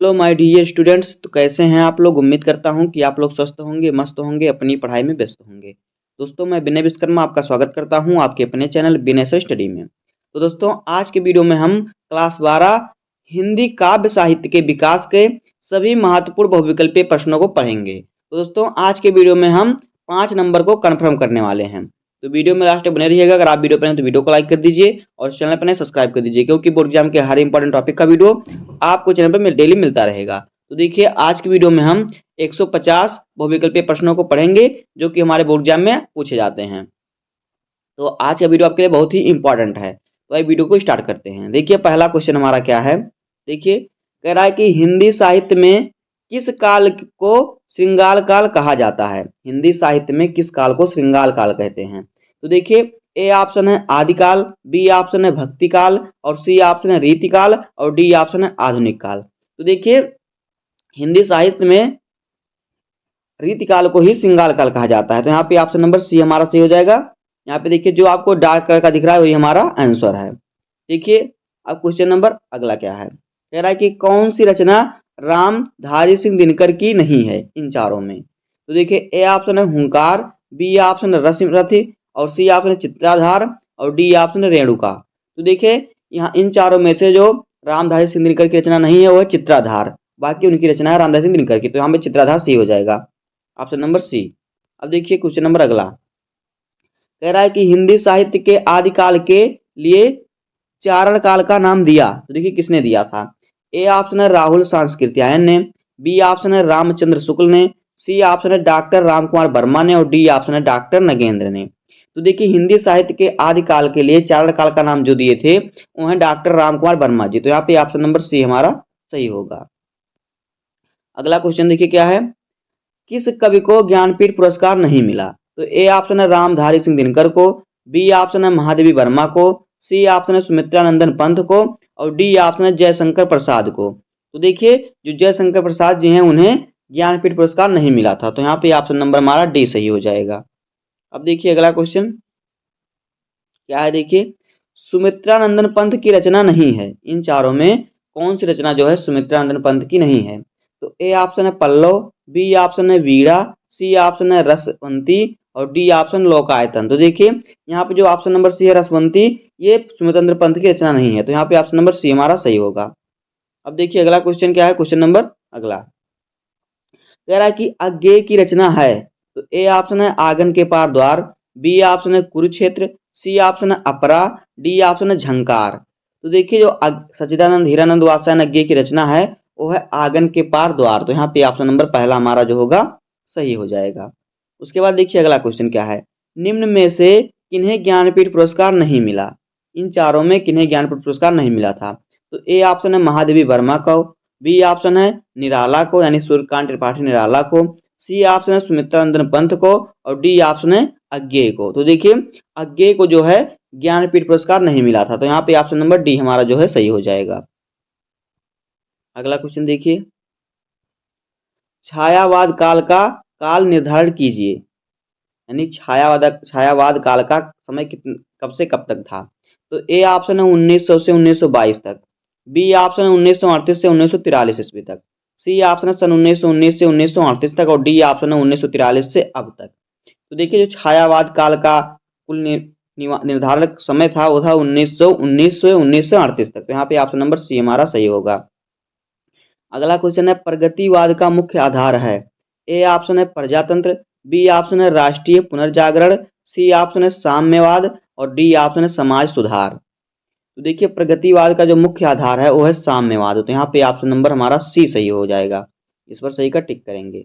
Hello my dear students, तो कैसे हैं आप लोग। उम्मीद करता हूं कि आप लोग स्वस्थ होंगे, मस्त होंगे, अपनी पढ़ाई में व्यस्त होंगे। दोस्तों, मैं विनय विश्वकर्मा आपका स्वागत करता हूं आपके अपने चैनल विनय सर स्टडी में। तो दोस्तों, आज के वीडियो में हम क्लास 12 हिंदी काव्य साहित्य के विकास के सभी महत्वपूर्ण बहुविकल्पीय प्रश्नों को पढ़ेंगे। तो दोस्तों, आज के वीडियो में हम 5 नंबर को कन्फर्म करने वाले हैं। तो वीडियो में लास्ट तक बने रहिएगा। अगर आप वीडियो पर हैं तो वीडियो को लाइक कर दीजिए और चैनल पर नए सब्सक्राइब कर दीजिए, क्योंकि बोर्ड एग्जाम के हर इंपॉर्टेंट टॉपिक का वीडियो आपको चैनल पर डेली मिलता रहेगा। तो देखिए, आज की वीडियो में हम 150 बहुविकल्पीय प्रश्नों को पढ़ेंगे जो कि हमारे बोर्ड एग्जाम में पूछे जाते हैं। तो आज का वीडियो आपके लिए बहुत ही इंपॉर्टेंट है। तो आइए वीडियो को स्टार्ट करते हैं। देखिए, पहला क्वेश्चन हमारा क्या है। देखिए, कह रहा है कि हिंदी साहित्य में किस काल को श्रृंगार काल कहा जाता है। हिंदी साहित्य में किस काल को श्रृंगार काल कहते हैं। तो देखिए, ए ऑप्शन है आदिकाल, बी ऑप्शन है भक्ति काल, और सी ऑप्शन है रीतिकाल, और डी ऑप्शन है आधुनिक काल। तो देखिए, हिंदी साहित्य में रीतिकाल को ही श्रृंगार काल कहा जाता है। तो यहाँ पे ऑप्शन नंबर सी हमारा सही हो जाएगा। यहाँ पे देखिए, जो आपको डार्क कलर का दिख रहा है वही हमारा आंसर है। देखिए, अब क्वेश्चन नंबर अगला क्या है। कह रहा है कि कौन सी रचना रामधारी सिंह दिनकर की नहीं है इन चारों में। तो देखिए, ए ऑप्शन है हुंकार, बी ऑप्शन है रसिमरथी, और सी ऑप्शन है चित्राधार, और डी ऑप्शन है रेणुका। तो देखिए, यहाँ इन चारों में से जो रामधारी सिंह दिनकर की रचना नहीं है वो है चित्राधार। बाकी उनकी रचना है रामधारी सिंह दिनकर की। तो यहाँ पे चित्राधार सही हो जाएगा, ऑप्शन नंबर सी। अब देखिए क्वेश्चन नंबर अगला। कह रहा है कि हिंदी साहित्य के आदिकाल के लिए चारण काल का नाम दिया। तो देखिए, किसने दिया था। ए ऑप्शन है राहुल सांस्कृत्यायन ने, बी ऑप्शन है रामचंद्र शुक्ल ने, सी ऑप्शन है डॉक्टर रामकुमार वर्मा ने, और डी ऑप्शन है डॉक्टर नगेंद्र ने। तो देखिए, हिंदी साहित्य के आदिकाल के लिए चारण काल का नाम जो दिए थे वो है डॉक्टर रामकुमार वर्मा जी। तो यहाँ पे ऑप्शन नंबर सी हमारा सही होगा। अगला क्वेश्चन देखिए क्या है। किस कवि को ज्ञानपीठ पुरस्कार नहीं मिला। तो ए ऑप्शन है रामधारी सिंह दिनकर को, बी ऑप्शन है महादेवी वर्मा को, सी ऑप्शन है सुमित्रानंदन पंत को, और डी ऑप्शन है जयशंकर प्रसाद को। तो देखिए, जो जयशंकर प्रसाद जी हैं उन्हें ज्ञानपीठ पुरस्कार नहीं मिला था। तो यहाँ पे ऑप्शन नंबर हमारा डी सही हो जाएगा। अब देखिए अगला क्वेश्चन क्या है। देखिए, सुमित्रानंदन पंत की रचना नहीं है। इन चारों में कौन सी रचना जो है सुमित्रानंदन पंत की नहीं है। तो ए ऑप्शन है पल्लव, बी ऑप्शन है वीरा, सी ऑप्शन है रसवंती, और डी ऑप्शन लोकायतन। तो देखिए, यहाँ पे जो ऑप्शन नंबर सी है रसवंती, ये सुमित्रानंदन पंत की रचना नहीं है। तो यहाँ पे ऑप्शन नंबर सी हमारा सही होगा। अब देखिए अगला क्वेश्चन क्या है। क्वेश्चन नंबर अगला कह रहा है कि अज्ञेय की रचना है। तो ए ऑप्शन है आंगन के पार द्वार, बी ऑप्शन है कुरुक्षेत्र, सी ऑप्शन है अपरा, डी ऑप्शन है झंकार। तो देखिए, जो सच्चिदानंद हीरानंद वात्स्यायन अज्ञेय की रचना है वो है आंगन के पार द्वार। तो यहाँ पे ऑप्शन नंबर पहला हमारा जो होगा सही हो जाएगा। उसके बाद देखिए अगला क्वेश्चन क्या है। निम्न में से किन्हें ज्ञानपीठ पुरस्कार नहीं मिला। इन चारों में किन्हें ज्ञानपीठ पुरस्कार नहीं मिला था। तो ए ऑप्शन है महादेवी वर्मा को, बी ऑप्शन है निराला को यानी सूर्यकांत त्रिपाठी निराला को, सी ऑप्शन है सुमित्रानंदन पंत को, और डी ऑप्शन है अज्ञेय को। तो देखिए, अज्ञेय को जो है ज्ञानपीठ पुरस्कार नहीं मिला था। तो यहाँ पे ऑप्शन नंबर डी हमारा जो है सही हो जाएगा। अगला क्वेश्चन देखिए, छायावाद काल का काल निर्धारण कीजिए। यानी छायावाद काल का समय कब से कब तक था। तो ए ऑप्शन है 1900 से 1922 तक, बी ऑप्शन है 1938 से 1943 ईस्वी तक, सी ऑप्शन है सन 1919 से 1938 तक, और डी ऑप्शन है 1943 से अब तक। तो देखिए, जो छायावाद काल का कुल निर्धारक समय था वो था 1919 से 1938 तक। तो यहाँ पे ऑप्शन नंबर सी हमारा सही होगा। अगला क्वेश्चन है प्रगतिवाद का मुख्य आधार है। ए ऑप्शन है प्रजातंत्र, बी ऑप्शन है राष्ट्रीय पुनर्जागरण, सी ऑप्शन है साम्यवाद, और डी ऑप्शन है समाज सुधार। तो देखिए, प्रगतिवाद का जो मुख्य आधार है वो है साम्यवाद। तो यहाँ पे ऑप्शन नंबर हमारा सी सही हो जाएगा। इस पर सही का टिक करेंगे।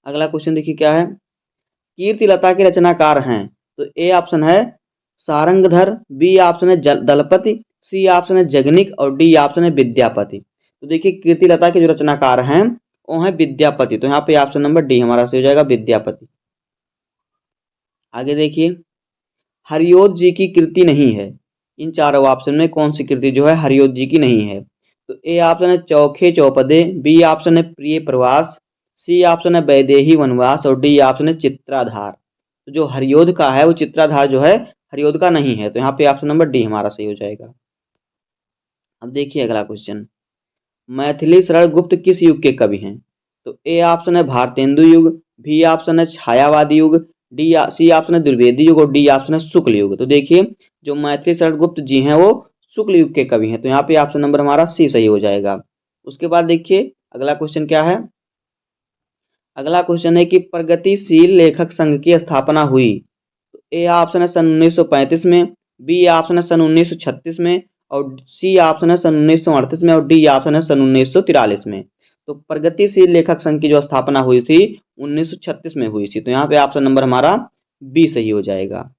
अगला क्वेश्चन देखिए क्या है। कीर्तिलता के रचनाकार हैं। तो ए ऑप्शन है सारंगधर, बी ऑप्शन है दलपति, सी ऑप्शन है जगनिक, और डी ऑप्शन है विद्यापति। तो देखिए, कीर्तिलता के जो रचनाकार हैं वो है विद्यापति। तो यहाँ पे ऑप्शन नंबर डी हमारा सही हो जाएगा, विद्यापति। आगे देखिए, हरियोध जी की कृति नहीं है। इन चारों ऑप्शन में कौन सी कृति जो है हरियोध जी की नहीं है। तो ए ऑप्शन है चौखे चौपदे, बी ऑप्शन है प्रिय प्रवास, सी ऑप्शन है वैदेही वनवास, और डी ऑप्शन है चित्राधार। तो जो हरियोध का है वो चित्राधार जो है हरियोध का नहीं है। तो यहाँ पे ऑप्शन नंबर डी हमारा सही हो जाएगा। अब देखिए अगला क्वेश्चन। मैथिली शरण गुप्त किस युग के कवि हैं? तो ए ऑप्शन है भारतेंदु युग, बी ऑप्शन है छायावादी युग, सी ऑप्शन है द्विवेदी युग और डी ऑप्शन है शुक्ल युग। तो देखिए जो मैथिली शरण गुप्त जी हैं वो शुक्ल युग के कवि हैं, तो यहाँ पे ऑप्शन नंबर हमारा सी सही हो जाएगा। उसके बाद देखिए अगला क्वेश्चन क्या है। अगला क्वेश्चन है कि प्रगतिशील लेखक संघ की स्थापना हुई। तो ए ऑप्शन है सन 1935 में, बी ऑप्शन है सन 1936 में और सी ऑप्शन है सन 1938 में और डी ऑप्शन है सन 1943 में। तो प्रगतिशील लेखक संघ की जो स्थापना हुई थी 1936 में हुई थी, तो यहाँ पे ऑप्शन नंबर हमारा बी सही हो जाएगा।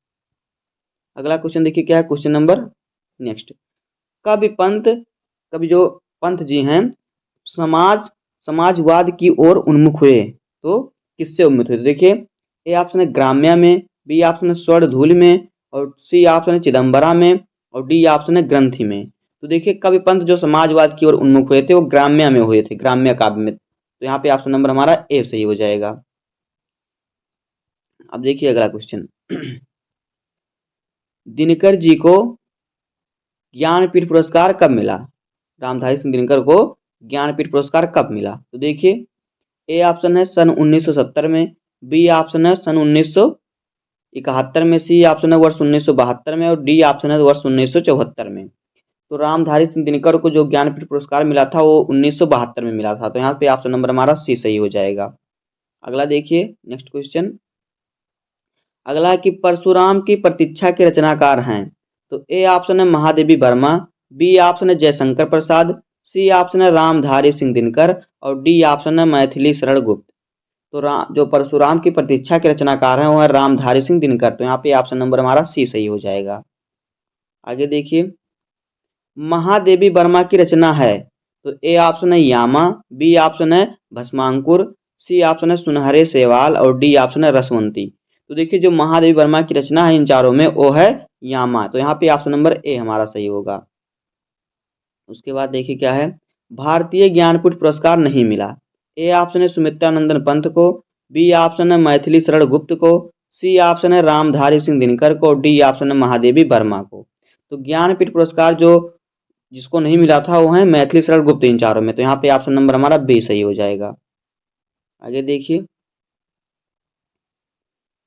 अगला क्वेश्चन देखिए क्या है, क्वेश्चन नंबर नेक्स्ट। कवि पंत, कवि जो पंत जी हैं समाजवाद की ओर उन्मुख हुए, तो किससे उन्मुख हुए? तो देखिए ए ऑप्शन है ग्राम्य में, बी ऑप्शन है स्वर्णधूलि में और सी ऑप्शन है चिदम्बरा में और डी ऑप्शन है ग्रंथि में। तो देखिए कवि पंत जो समाजवाद की ओर उन्मुख हुए थे वो ग्राम्य में हुए थे, ग्राम्य काव्य में, तो यहाँ पे ऑप्शन नंबर हमारा ए सही हो जाएगा। अब देखिए अगला क्वेश्चन। दिनकर जी को ज्ञानपीठ पुरस्कार कब मिला? रामधारी सिंह दिनकर को ज्ञानपीठ पुरस्कार कब मिला? तो देखिए ए ऑप्शन है सन 1970 में, बी ऑप्शन है सन 1971 में, सी ऑप्शन है वर्ष 1972 में और डी ऑप्शन है वर्ष 1974 में। तो रामधारी सिंह दिनकर को जो ज्ञानपीठ पुरस्कार मिला था वो 1972 में मिला था, तो यहाँ पे ऑप्शन नंबर हमारा सी सही हो जाएगा। अगला देखिए नेक्स्ट क्वेश्चन। अगला है कि परशुराम की प्रतीक्षा के रचनाकार हैं। तो ए ऑप्शन है महादेवी वर्मा, बी ऑप्शन है जयशंकर प्रसाद, सी ऑप्शन है रामधारी सिंह दिनकर और डी ऑप्शन है मैथिली शरण गुप्त। तो जो परशुराम की प्रतीक्षा के रचनाकार हैं वो है रामधारी सिंह दिनकर, तो यहाँ पे ऑप्शन नंबर हमारा सी सही हो जाएगा। आगे देखिए महादेवी वर्मा की रचना है। तो ए ऑप्शन है यामा, बी ऑप्शन है भस्मांकुर, सी ऑप्शन है सुनहरे सेवाल और डी ऑप्शन है रसवंती। तो देखिए जो महादेवी वर्मा की रचना है इन चारों में वो है यामा, तो यहाँ पे ऑप्शन नंबर ए हमारा सही होगा। उसके बाद देखिए क्या है, भारतीय ज्ञानपीठ पुरस्कार नहीं मिला। ए ऑप्शन है सुमित्रानंदन पंत को, बी ऑप्शन है मैथिली शरण गुप्त को, सी ऑप्शन है रामधारी सिंह दिनकर को, डी ऑप्शन है महादेवी वर्मा को। तो ज्ञानपीठ पुरस्कार जो जिसको नहीं मिला था वो है मैथिली शरण गुप्त इन चारों में, तो यहाँ पे ऑप्शन नंबर हमारा बी सही हो जाएगा। आगे देखिए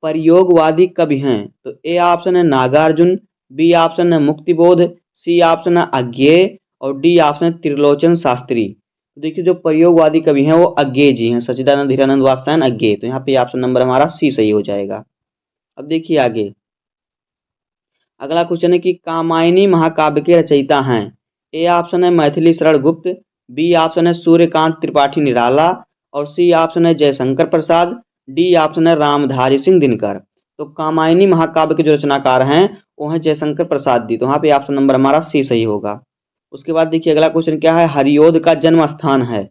प्रयोगवादी कवि हैं। तो ए ऑप्शन है नागार्जुन, बी ऑप्शन है मुक्तिबोध, सी ऑप्शन है अज्ञेय और डी ऑप्शन है त्रिलोचन शास्त्री। तो देखिए जो प्रयोगवादी कवि हैं वो अज्ञेय जी हैं, सच्चिदानंद धीरानंद वात्स्यायन अज्ञेय, तो यहाँ पे ऑप्शन नंबर हमारा सी सही हो जाएगा। अब देखिए आगे अगला क्वेश्चन है कि कामायनी महाकाव्य के रचयिता हैं। ए ऑप्शन है मैथिली शरण गुप्त, बी ऑप्शन है सूर्यकांत त्रिपाठी निराला और सी ऑप्शन है जयशंकर प्रसाद, डी ऑप्शन है रामधारी सिंह दिनकर। तो कामायनी महाकाव्य के जो रचनाकार हैं वो हैं जयशंकर प्रसाद जी, तो यहाँ पे ऑप्शन नंबर हमारा सी सही होगा। उसके बाद देखिए अगला क्वेश्चन क्या है, हरियोध का जन्म स्थान है।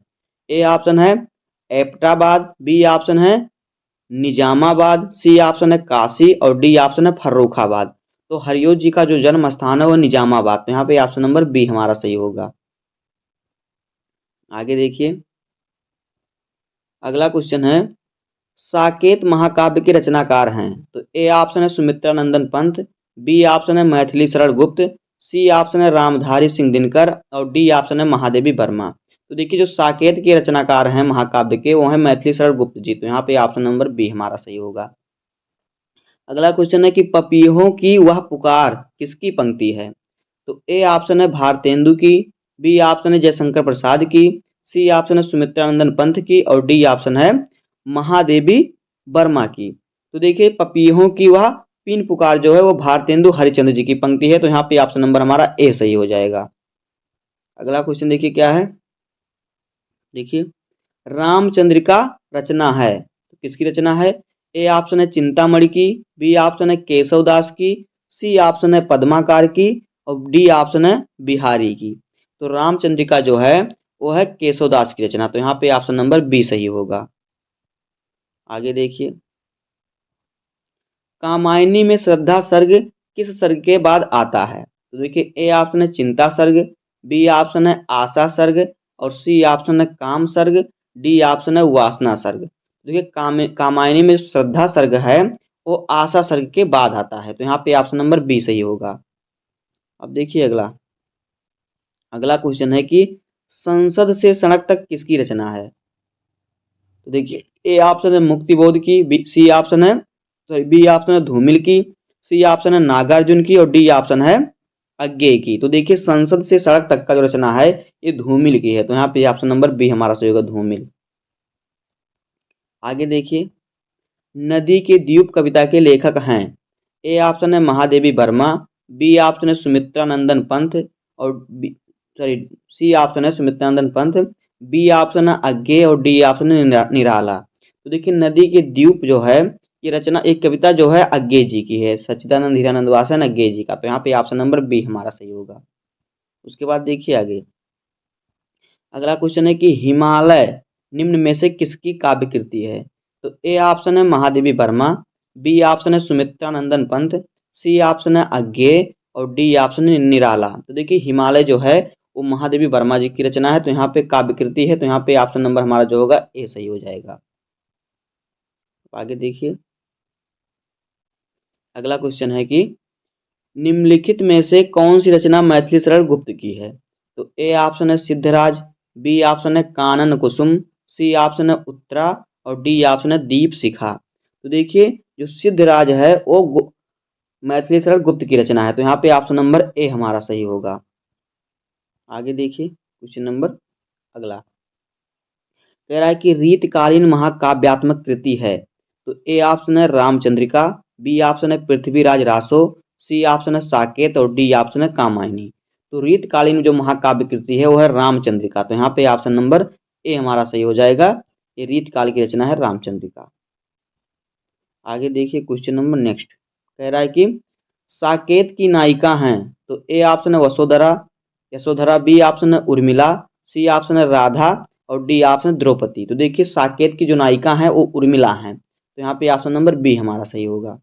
ए ऑप्शन है एबटाबाद, बी ऑप्शन है निजामाबाद, सी ऑप्शन है काशी और डी ऑप्शन है फर्रुखाबाद। तो हरियोध जी का जो जन्म स्थान है वो निजामाबाद, तो यहाँ पे ऑप्शन नंबर बी हमारा सही होगा। आगे देखिए अगला क्वेश्चन है साकेत महाकाव्य के रचनाकार हैं। तो ए ऑप्शन है सुमित्रानंदन पंत, बी ऑप्शन है मैथिली शरण गुप्त, सी ऑप्शन है रामधारी सिंह दिनकर और डी ऑप्शन है महादेवी वर्मा। तो देखिए जो साकेत के रचनाकार हैं महाकाव्य के वो हैं मैथिली शरण गुप्त जी, तो यहाँ पे ऑप्शन नंबर बी हमारा सही होगा। अगला क्वेश्चन है कि पपीहों की वह पुकार किसकी पंक्ति है। तो ए ऑप्शन है भारतेंदु की, बी ऑप्शन है जयशंकर प्रसाद की, सी ऑप्शन है सुमित्रानंदन पंत की और डी ऑप्शन है महादेवी वर्मा की। तो देखिए पपीहों की वह पीन पुकार जो है वो भारतेंदु हरिचंद्र जी की पंक्ति है, तो यहाँ पे ऑप्शन नंबर हमारा ए सही हो जाएगा। अगला क्वेश्चन देखिए क्या है, देखिए रामचंद्रिका रचना है, तो किसकी रचना है। ए ऑप्शन है चिंतामणि की, बी ऑप्शन है केशवदास की, सी ऑप्शन है पद्माकार की और डी ऑप्शन है बिहारी की। तो रामचंद्रिका जो है वो है केशवदास की रचना, तो यहाँ पे ऑप्शन नंबर बी सही होगा। आगे देखिए कामायनी में श्रद्धा सर्ग किस सर्ग के बाद आता है। तो देखिए ए ऑप्शन है चिंता सर्ग, बी ऑप्शन है आशा सर्ग और सी ऑप्शन है काम सर्ग, डी ऑप्शन है वासना सर्ग। देखिए कामायनी में श्रद्धा सर्ग है वो आशा सर्ग के बाद आता है, तो यहाँ पे ऑप्शन नंबर बी सही होगा। अब देखिए अगला अगला क्वेश्चन है कि संसद से सड़क तक किसकी रचना है? तो देखिए ए ऑप्शन है मुक्तिबोध की, सी ऑप्शन है, सॉरी बी ऑप्शन है धूमिल की, सी ऑप्शन है नागार्जुन की और डी ऑप्शन है अज्ञेय की। तो देखिए संसद से सड़क तक का जो रचना है ये धूमिल की है, तो यहाँ पे ऑप्शन नंबर बी हमारा सही होगा, धूमिल। आगे देखिए, नदी के द्वीप कविता के लेखक हैं? ए ऑप्शन है महादेवी वर्मा, बी ऑप्शन है सुमित्रा नंदन पंत और बी सॉरी सी ऑप्शन है सुमित्रा नंदन पंत, बी ऑप्शन है अज्ञेय और डी ऑप्शन है निराला। तो देखिए नदी के द्वीप जो है ये रचना एक कविता जो है अज्ञेय जी की है, सच्चिदानंद हीरानंद वासन अज्ञेय जी का, तो यहाँ पे ऑप्शन नंबर बी हमारा सही होगा। उसके बाद देखिए आगे, अगला क्वेश्चन है कि हिमालय निम्न में से किसकी काव्य कृति है? तो ए ऑप्शन है महादेवी वर्मा, बी ऑप्शन है सुमित्रा नंदन पंत, सी ऑप्शन है अज्ञेय और डी ऑप्शन है निराला। तो देखिए हिमालय जो है वो महादेवी वर्मा जी की रचना है, तो यहाँ पे काव्य कृति है, तो यहाँ पे ऑप्शन नंबर हमारा जो होगा ए सही हो जाएगा। आगे देखिए, अगला क्वेश्चन है कि निम्नलिखित में से कौन सी रचना मैथिली शरण गुप्त की है? तो ए ऑप्शन है सिद्धराज, बी ऑप्शन है कानन कुसुम, सी ऑप्शन है उत्तरा और डी ऑप्शन है दीप शिखा। तो देखिए जो सिद्धराज है वो मैथिली शरण गुप्त की रचना है, तो यहाँ पे ऑप्शन नंबर ए हमारा सही होगा। आगे देखिए क्वेश्चन नंबर अगला कह रहा है कि रीतकालीन महाकाव्यात्मक कृति है? तो ए ऑप्शन है रामचंद्रिका, बी ऑप्शन है पृथ्वीराज रासो, सी ऑप्शन है साकेत और डी ऑप्शन है कामायनी। तो रीतकालीन जो महाकाव्य कृति है वो है रामचंद्रिका, तो यहाँ पे ऑप्शन नंबर ए हमारा सही हो जाएगा, ये रीतकाल की रचना है रामचंद्रिका। आगे देखिए क्वेश्चन नंबर नेक्स्ट कह रहा है कि साकेत की नायिका हैं? तो ए ऑप्शन है वसुंधरा, यशोधरा, बी ऑप्शन है उर्मिला, सी ऑप्शन है राधा और डी ऑप्शन है द्रौपदी। तो देखिए साकेत की जो नायिका हैं वो उर्मिला हैं, तो यहाँ पे ऑप्शन नंबर बी हमारा सही होगा।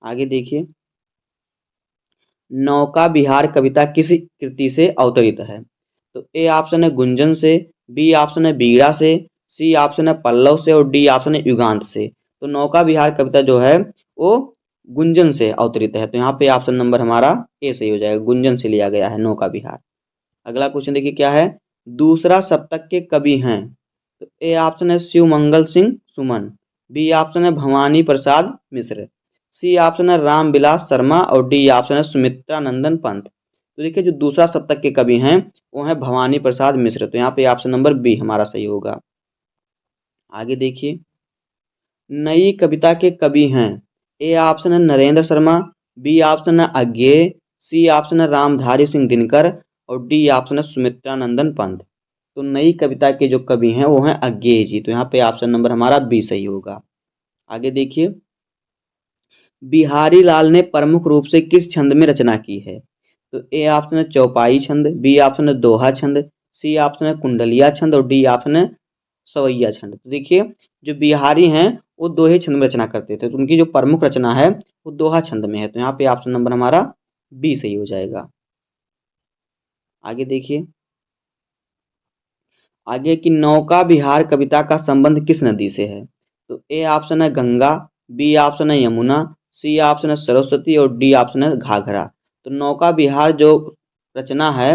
आगे देखिए, नौका विहार कविता किस कृति से अवतरित है? तो ए ऑप्शन है गुंजन से, बी ऑप्शन है बीड़ा से, सी ऑप्शन है पल्लव से और डी ऑप्शन है युगांत से। तो नौका विहार कविता जो है वो गुंजन से अवतरित है, तो यहाँ पे ऑप्शन नंबर हमारा ए सही हो जाएगा, गुंजन से लिया गया है नौका विहार। अगला क्वेश्चन देखिए क्या है, दूसरा सप्तक के कवि हैं? तो ए ऑप्शन है शिव मंगल सिंह सुमन, बी ऑप्शन है भवानी प्रसाद मिश्र, सी ऑप्शन है रामविलास शर्मा और डी ऑप्शन है सुमित्रा नंदन पंत। तो देखिए जो दूसरा सप्तक के कवि हैं वो है भवानी प्रसाद मिश्र, तो यहाँ पे ऑप्शन नंबर बी हमारा सही होगा। आगे देखिए, नई कविता के कवि हैं? ए ऑप्शन है नरेंद्र शर्मा, बी ऑप्शन है अज्ञेय, सी ऑप्शन है रामधारी सिंह दिनकर और डी ऑप्शन है सुमित्रा नंदन पंत। तो नई कविता के जो कवि हैं वो हैं अज्ञेय जी, तो यहाँ पे ऑप्शन नंबर हमारा बी सही होगा। आगे देखिए, बिहारी लाल ने प्रमुख रूप से किस छंद में रचना की है? तो ए ऑप्शन है चौपाई छंद, बी ऑप्शन है दोहा छंद, सी ऑप्शन है कुंडलिया छंद और डी ऑप्शन है सवैया छंद। तो देखिए जो बिहारी हैं वो दोहे छंद में रचना करते थे, तो उनकी जो प्रमुख रचना है वो दोहा छंद में है, तो यहाँ पे ऑप्शन नंबर हमारा बी सही हो जाएगा। आगे देखिए, आगे की नौका विहार कविता का संबंध किस नदी से है? तो ए ऑप्शन है गंगा, बी ऑप्शन है यमुना, सी ऑप्शन है सरस्वती और डी ऑप्शन है घाघरा। तो नौका विहार जो रचना है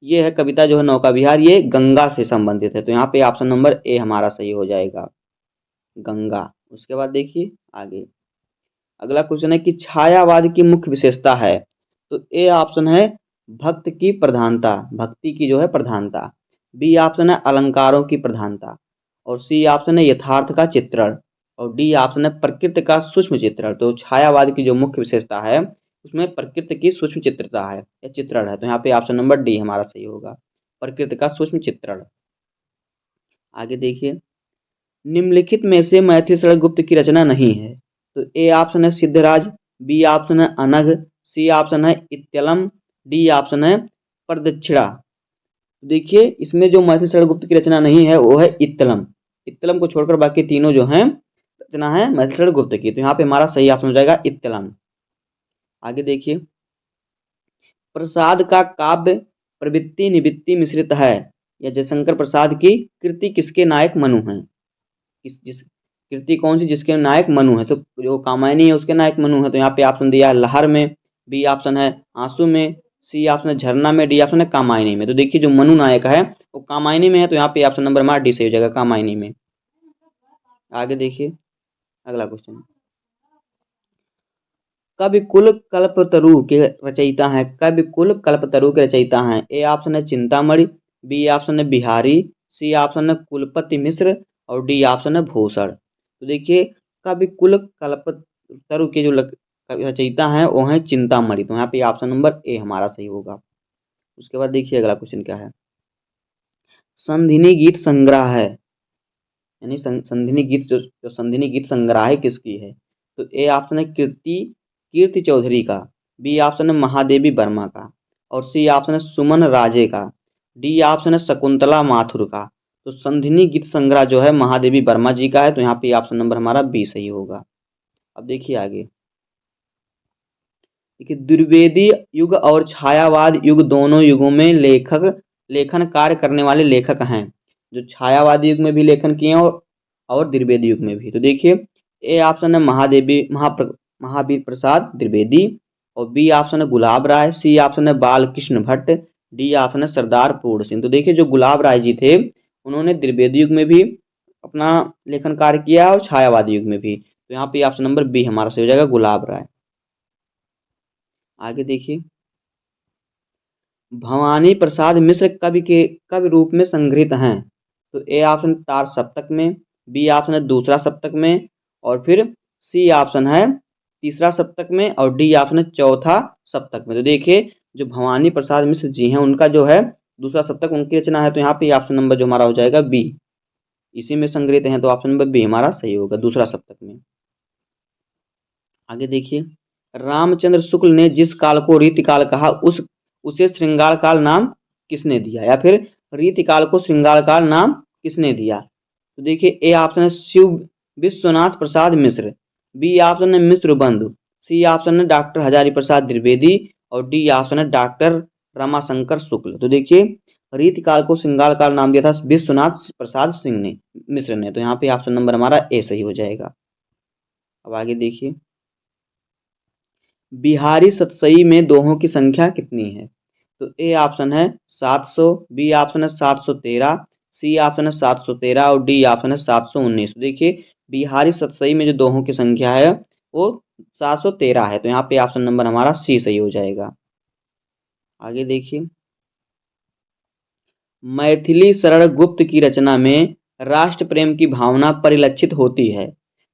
ये है कविता जो है नौका विहार, ये गंगा से संबंधित है, तो यहाँ पे ऑप्शन नंबर ए हमारा सही हो जाएगा, गंगा। उसके बाद देखिए आगे, अगला क्वेश्चन है कि छायावाद की मुख्य विशेषता है? तो ए ऑप्शन है भक्त की प्रधानता, भक्ति की जो है प्रधानता, बी ऑप्शन है अलंकारों की प्रधानता और सी ऑप्शन है यथार्थ का चित्रण और डी ऑप्शन है प्रकृति का सूक्ष्म चित्रण। तो छायावाद की जो मुख्य विशेषता है उसमें प्रकृति की सूक्ष्म चित्रता है या चित्रण है, तो यहाँ पे ऑप्शन नंबर डी हमारा सही होगा, प्रकृति का सूक्ष्म चित्रण। आगे देखिए, निम्नलिखित में से मैथिली शरण गुप्त की रचना नहीं है? तो ए ऑप्शन है सिद्धराज, बी ऑप्शन है अनघ, सी ऑप्शन है इत्यलम, डी ऑप्शन है प्रदक्षिणा। देखिए इसमें जो मैथिली शरण गुप्त की रचना नहीं है वो है इत्तलम, इत्तलम को छोड़कर बाकी तीनों जो हैं रचना है मैथिली शरण गुप्त की, तो यहाँ पे हमारा सही ऑप्शन हो जाएगा इत्तलम। आगे देखिए, प्रसाद का काव्य प्रवृत्ति निवृत्ति मिश्रित है या जयशंकर प्रसाद की कृति किसके नायक मनु हैं? किस जिस कृति कौन सी जिसके नायक मनु है? तो जो कामायनी है उसके नायक मनु है, तो यहाँ पे ऑप्शन दिया है लहर में, बी ऑप्शन है आंसू में, सी ऑप्शन है झरना में, डी ऑप्शन है कामायनी में। तो देखिए जो मनु नायक है वो कामायनी में है, तो यहाँ पे ऑप्शन नंबर हमारा डी सही हो जाएगा, कामायनी में। आगे देखिए अगला क्वेश्चन, कवि कुल कल्पतरु के रचयिता हैं, कवि कुल कल्पतरु के रचयिता हैं। ए ऑप्शन है चिंतामणि, बी ऑप्शन है बिहारी, सी ऑप्शन है कुलपति मिश्र और डी ऑप्शन है भूषण। तो देखिए कवि कुल कल्पतरु के जो रचयिता हैं वो हैं चिंतामणि, तो यहाँ पे ऑप्शन नंबर ए हमारा सही होगा। उसके बाद देखिए अगला क्वेश्चन क्या है, संधिनी गीत संग्रह है, यानी संधिनी गीत जो संधिनी गीत संग्रह है किसकी है। तो ए ऑप्शन है कीर्ति चौधरी का, बी ऑप्शन है महादेवी वर्मा का और सी ऑप्शन है सुमन राजे का, डी ऑप्शन है शकुंतला माथुर का। तो संधिनी गीत संग्रह जो है महादेवी वर्मा जी का है, तो यहाँ पे ऑप्शन नंबर हमारा बी सही होगा। अब देखिए आगे, देखिए द्विवेदी युग और छायावाद युग दोनों युगों में लेखन कार्य करने वाले लेखक हैं, जो छायावादी युग में भी लेखन किए हैं और द्विवेदी युग में भी। तो देखिए ए ऑप्शन है महावीर प्रसाद द्विवेदी और बी ऑप्शन है गुलाब राय, सी ऑप्शन है बाल कृष्ण भट्ट, डी ऑप्शन है सरदार पूर्ण सिंह। तो देखिए जो गुलाब राय जी थे उन्होंने द्विवेदी युग में भी अपना लेखन कार्य किया और छायावादी युग में भी, तो यहाँ पे ऑप्शन नंबर बी हमारा सही हो जाएगा, गुलाब राय। आगे देखिए, भवानी प्रसाद मिश्र कवि रूप में संग्रहित हैं। तो ए ऑप्शन तार सप्तक में, बी ऑप्शन है दूसरा सप्तक में और फिर सी ऑप्शन है तीसरा सप्तक में और डी ऑप्शन है चौथा सप्तक में। तो देखिए जो भवानी प्रसाद मिश्र जी हैं उनका जो है दूसरा सप्तक उनकी रचना है, तो यहाँ पे ऑप्शन नंबर जो हमारा हो जाएगा बी, इसी में संग्रहित हैं, तो ऑप्शन नंबर बी हमारा सही होगा, दूसरा सप्तक में। आगे देखिए, रामचंद्र शुक्ल ने जिस काल को रीतिकाल कहा उसे श्रृंगार काल नाम किसने दिया, या फिर रीतिकाल को श्रृंगार काल नाम किसने दिया। तो देखिए ए ऑप्शन है शिव विश्वनाथ प्रसाद मिश्र, बी ऑप्शन है मिश्र बंधु, सी ऑप्शन है डॉक्टर हजारी प्रसाद द्विवेदी और डी ऑप्शन है डॉक्टर रमाशंकर शुक्ल। तो देखिए रीतिकाल को श्रृंगार काल नाम दिया था विश्वनाथ प्रसाद सिंह ने मिश्र ने, तो यहाँ पे ऑप्शन नंबर हमारा ए सही हो जाएगा। अब आगे देखिए, बिहारी सतसई में दोहों की संख्या कितनी है। तो ए ऑप्शन है 700, बी ऑप्शन है 713, सी ऑप्शन है 713 और डी ऑप्शन है 719। देखिए बिहारी सतसई में जो दोहों की संख्या है वो 713 है, तो यहाँ पे ऑप्शन नंबर हमारा सी सही हो जाएगा। आगे देखिए, मैथिली शरण गुप्त की रचना में राष्ट्र प्रेम की भावना परिलक्षित होती है।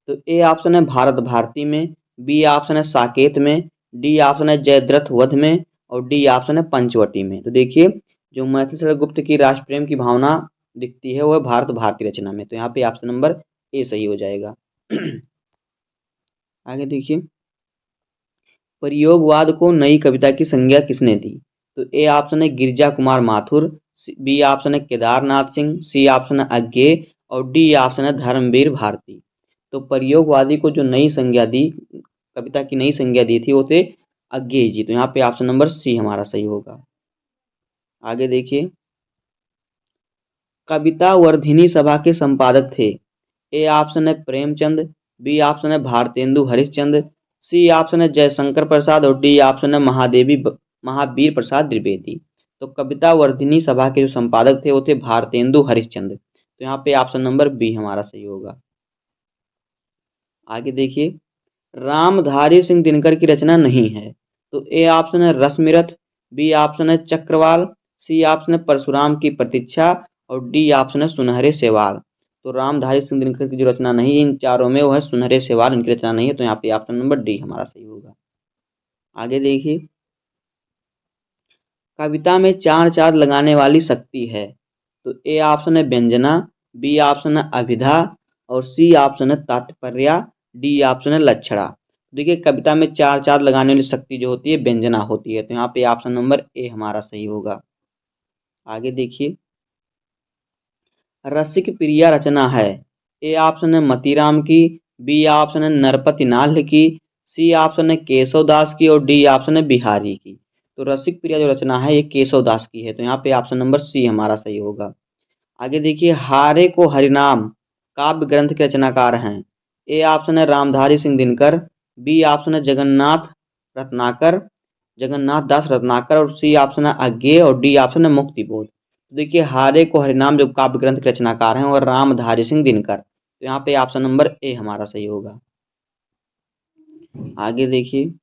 तो ए ऑप्शन है भारत भारती में, बी ऑप्शन है साकेत में, डी ऑप्शन है जयद्रथ वध में और डी ऑप्शन है पंचवटी में। तो देखिए जो मैथिली शरण गुप्त की राष्ट्र प्रेम की भावना दिखती है वह भारत भारती रचना में, तो यहाँ पे ऑप्शन नंबर ए सही हो जाएगा। आगे देखिए, प्रयोगवाद को नई कविता की संज्ञा किसने दी। तो ए ऑप्शन है गिरिजा कुमार माथुर, बी ऑप्शन है केदारनाथ सिंह, सी ऑप्शन है अज्ञे और डी ऑप्शन है धर्मवीर भारती। तो प्रयोगवादी को जो नई संज्ञा दी, कविता की नई संज्ञा दी थी वो थे अज्ञे जी, तो यहाँ पे ऑप्शन नंबर सी हमारा सही होगा। आगे देखिए, कविता वर्धिनी सभा के संपादक थे। ए ऑप्शन है प्रेमचंद, बी ऑप्शन है भारतेंदु हरिश्चंद्र, सी ऑप्शन है जयशंकर प्रसाद और डी ऑप्शन है महावीर प्रसाद द्विवेदी। तो कविता वर्धिनी सभा के जो संपादक थे वो थे भारतेंदु हरिश्चंद्र, तो यहाँ पे ऑप्शन नंबर बी हमारा सही होगा। आगे देखिए, रामधारी सिंह दिनकर की रचना नहीं है। तो ए ऑप्शन है रश्मिरथ, बी ऑप्शन है चक्रवाल, सी ऑप्शन है परशुराम की प्रतीक्षा और डी ऑप्शन है सुनहरे सेवाल। तो रामधारी सिंह दिनकर की जो रचना नहीं है इन चारों में वो है सुनहरे सेवाल, इनकी रचना नहीं है, तो यहाँ पे ऑप्शन नंबर डी हमारा सही होगा। आगे देखिए, कविता में चार चांद लगाने वाली शक्ति है। तो ए ऑप्शन है व्यंजना, बी ऑप्शन है अभिधा और सी ऑप्शन है तात्पर्य, डी ऑप्शन है लक्षणा। देखिए कविता में चार चांद लगाने वाली शक्ति जो होती है व्यंजना होती है, तो यहाँ पे ऑप्शन नंबर ए हमारा सही होगा। आगे देखिए, रसिक प्रिया रचना है। ए ऑप्शन है मतीराम की, बी ऑप्शन है नरपति नाल्ह की, सी ऑप्शन है केशव दास की और डी ऑप्शन है बिहारी की। तो रसिक प्रिया जो रचना है ये केशव दास की है, तो यहाँ पे ऑप्शन नंबर सी हमारा सही होगा। आगे देखिए, हारे को हरिनाम काव्य ग्रंथ के रचनाकार हैं। ए ऑप्शन है रामधारी सिंह दिनकर, बी ऑप्शन है जगन्नाथ रत्नाकर, जगन्नाथ दास रत्नाकर, और सी ऑप्शन है अज्ञेय, और डी ऑप्शन है मुक्तिबोध। तो देखिए हारे को हरिनाम जो काव्य ग्रंथ के रचनाकार हैं और रामधारी सिंह दिनकर, तो यहाँ पे ऑप्शन नंबर ए हमारा सही होगा। आगे देखिए,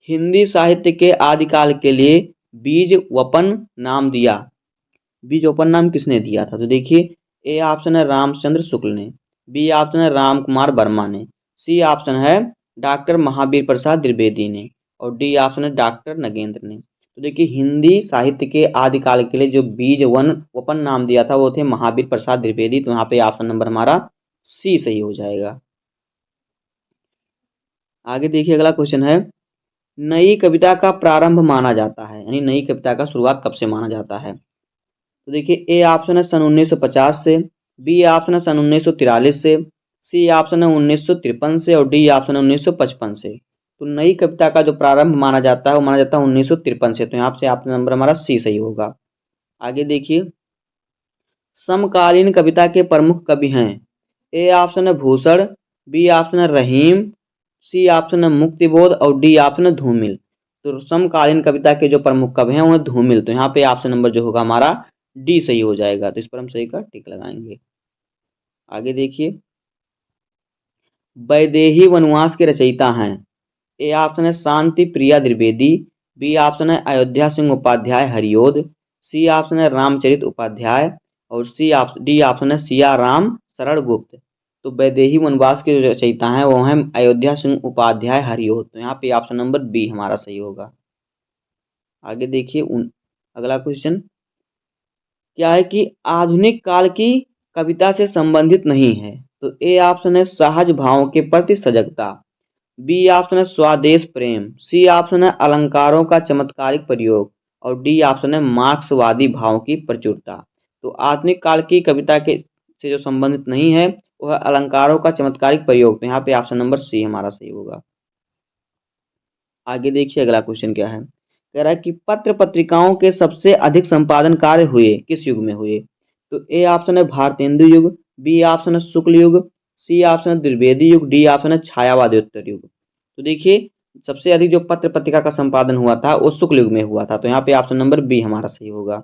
हिंदी साहित्य के आदिकाल के लिए बीज वपन नाम दिया, बीज वपन नाम किसने दिया था? तो देखिए ए ऑप्शन है रामचंद्र शुक्ल ने, बी ऑप्शन है राम कुमार वर्मा ने, सी ऑप्शन है डॉक्टर महावीर प्रसाद द्विवेदी ने, और डी ऑप्शन है डॉक्टर नगेंद्र ने। तो देखिए हिंदी साहित्य के आदिकाल के लिए जो बीज वन वपन नाम दिया था वो थे महावीर प्रसाद द्विवेदी। तो यहाँ पे ऑप्शन नंबर हमारा सी सही हो जाएगा। आगे देखिए अगला क्वेश्चन है, नई कविता का प्रारंभ माना जाता है, यानी नई कविता का शुरुआत कब से माना जाता है? तो देखिए ए ऑप्शन है सन 1950 से, बी ऑप्शन है सन 1943 से, सी ऑप्शन है 1953 से, और डी ऑप्शन है 1955 से। तो नई कविता का जो प्रारंभ माना जाता है वो माना जाता है 1953 से। तो यहाँ से ऑप्शन नंबर हमारा सी सही होगा। आगे देखिए, समकालीन कविता के प्रमुख कवि हैं, ए ऑप्शन है भूषण, बी ऑप्शन है रहीम, सी ऑप्शन है मुक्तिबोध, और डी ऑप्शन है धूमिल। तो समकालीन कविता के जो प्रमुख कवि हैं वो है धूमिल। तो यहाँ पे ऑप्शन नंबर जो होगा हमारा डी सही हो जाएगा। तो इस पर हम सही का टिक लगाएंगे। आगे देखिए, वैदेही वनवास के रचयिता हैं, ए ऑप्शन है शांति प्रिया द्विवेदी, बी ऑप्शन है अयोध्या सिंह उपाध्याय हरिओद, सी ऑप्शन है रामचरित उपाध्याय, और डी ऑप्शन है सिया राम शरण गुप्त। तो वैदेही वनवास के जो रचयिता हैं वो हैं अयोध्या सिंह उपाध्याय हरिओद। तो यहाँ पे ऑप्शन नंबर बी हमारा सही होगा। आगे देखिए अगला क्वेश्चन क्या है कि आधुनिक काल की कविता से संबंधित नहीं है। तो ए ऑप्शन है सहज भावों के प्रति सजगता, बी ऑप्शन है स्वादेश प्रेम, सी ऑप्शन है अलंकारों का चमत्कारिक प्रयोग, और डी ऑप्शन है मार्क्सवादी भाव की प्रचुरता। तो आधुनिक काल की कविता के से जो संबंधित नहीं है वह अलंकारों का चमत्कारिक प्रयोग। तो यहाँ पे ऑप्शन नंबर सी हमारा सही होगा। आगे देखिए अगला क्वेश्चन क्या है, कह रहा है कि पत्र पत्रिकाओं के सबसे अधिक संपादन कार्य हुए किस युग में हुए? तो ए ऑप्शन है भारतेंदु युग, बी ऑप्शन है शुक्ल युग, सी ऑप्शन है द्विवेदी युग, डी ऑप्शन है छायावादोत्तर युग। तो देखिए सबसे अधिक जो पत्र पत्रिका का संपादन हुआ था वो शुक्ल युग में हुआ था। तो यहाँ पे ऑप्शन नंबर बी हमारा सही होगा।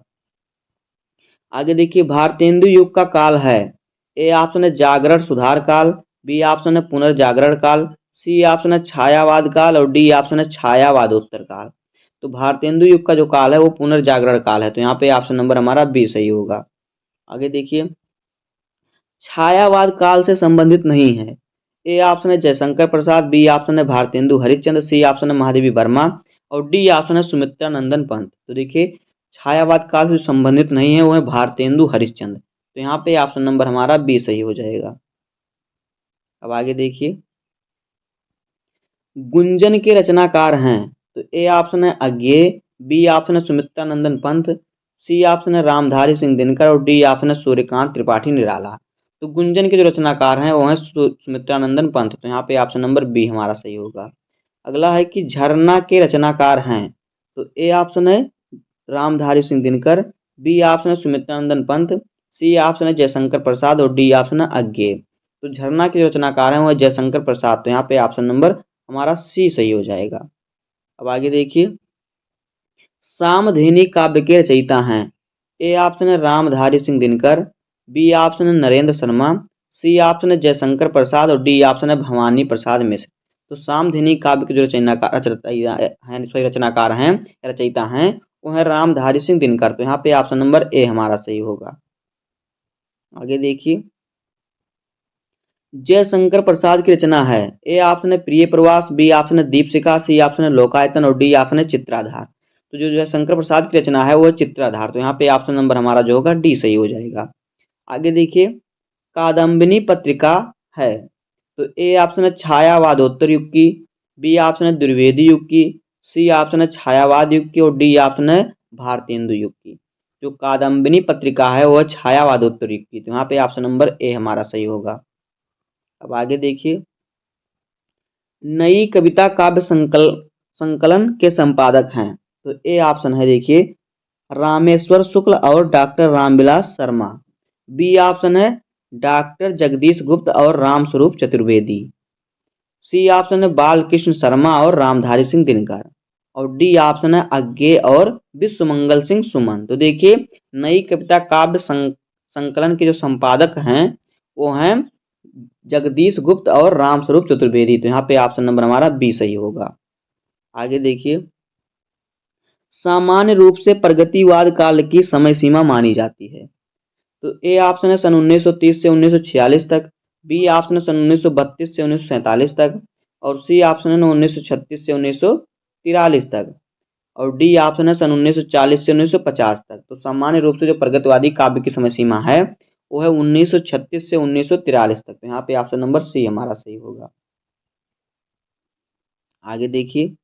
आगे देखिए भारतेंदु युग का काल है, ए ऑप्शन है जागरण सुधार काल, बी ऑप्शन है पुनर्जागरण काल, सी ऑप्शन है छायावाद काल, और डी ऑप्शन है छायावादोत्तर काल। तो भारतेंदु युग का जो काल है वो पुनर्जागरण काल है। तो यहाँ पे ऑप्शन नंबर हमारा बी सही होगा। आगे देखिए, छायावाद काल से संबंधित नहीं है, ए ऑप्शन है जयशंकर प्रसाद, बी ऑप्शन है भारतेंदु हरिश्चंद्र, सी ऑप्शन है महादेवी वर्मा, और डी ऑप्शन है सुमित्रा नंदन पंत। तो देखिए छायावाद काल से संबंधित नहीं है वो है भारतेंदु हरिश्चंद्र। तो यहाँ पे ऑप्शन नंबर हमारा बी सही हो जाएगा। अब आगे देखिए, गुंजन के रचनाकार हैं, तो ए ऑप्शन है अज्ञेय, बी ऑप्शन है सुमित्रा नंदन पंत, सी ऑप्शन है रामधारी सिंह दिनकर, और डी ऑप्शन है सूर्यकांत त्रिपाठी निराला। तो गुंजन के जो रचनाकार हैं वो हैं सुमित्रा नंदन पंत। तो यहाँ पे ऑप्शन नंबर बी हमारा सही होगा। अगला है कि झरना के रचनाकार हैं, तो ए ऑप्शन है रामधारी सिंह दिनकर, बी ऑप्शन है सुमित्रा नंदन पंत, सी ऑप्शन है जयशंकर प्रसाद, और डी ऑप्शन है अज्ञेय। तो झरना के जो रचनाकार हैं वो है जयशंकर प्रसाद। तो यहाँ पे ऑप्शन नंबर हमारा सी सही हो जाएगा। अब आगे देखिए, सामधेनी काव्य के रचयिता हैं, ए ऑप्शन है रामधारी सिंह दिनकर, बी ऑप्शन है नरेंद्र शर्मा, सी ऑप्शन है जयशंकर प्रसाद, और डी ऑप्शन है भवानी प्रसाद मिश्र। तो सामधेनी काव्य के जो रचनाकार हैं रचयिता हैं वो है रामधारी सिंह दिनकर। तो यहाँ पे ऑप्शन नंबर ए हमारा सही होगा। आगे देखिए, जयशंकर प्रसाद की रचना है, ए ऑप्शन है प्रिय प्रवास, बी ऑप्शन है दीपशिखा, सी ऑप्शन है लोकायतन, और डी ऑप्शन है चित्राधार। तो जो जयशंकर प्रसाद की रचना है वो है चित्राधार। तो यहाँ पे ऑप्शन नंबर हमारा जो होगा डी सही हो जाएगा। आगे देखिए, कादम्बिनी पत्रिका है, तो ए ऑप्शन है छायावादोत्तर युग की, बी ऑप्शन है द्विवेदी युग की, सी ऑप्शन है छायावाद युग की, और डी ऑप्शन है भारतेंदु युग की। जो कादम्बिनी पत्रिका है वो है छायावादोत्तर युग की। तो यहाँ पे ऑप्शन नंबर ए हमारा सही होगा। अब आगे देखिए, नई कविता काव्य संकलन के संपादक हैं, तो ए ऑप्शन है देखिए रामेश्वर शुक्ल और doctor Ramvilas Sharma, B option है डॉक्टर जगदीश गुप्त और रामस्वरूप चतुर्वेदी, सी ऑप्शन है बालकृष्ण शर्मा और रामधारी सिंह दिनकर। और डी ऑप्शन है अज्ञे और विश्व मंगल सिंह सुमन। तो देखिए नई कविता काव्य संकलन के जो संपादक हैं वो हैं जगदीश गुप्त और रामस्वरूप चतुर्वेदी। तो यहाँ पे ऑप्शन नंबर हमारा बी सही होगा। आगे देखिए सामान्य रूप से प्रगतिवाद काल की समय सीमा मानी जाती है। तो ए ऑप्शन है सन 1930 से 1946 तक, बी ऑप्शन है सन 1932 से 1947 तक, और सी ऑप्शन है 1936 से 1943 तक, और डी ऑप्शन है सन 1940 से 1950 तक। तो सामान्य रूप से जो प्रगतिवादी काव्य की समय सीमा है वो है 1936 से 1943 तक। तो यहाँ पे ऑप्शन नंबर सी हमारा सही होगा। आगे देखिए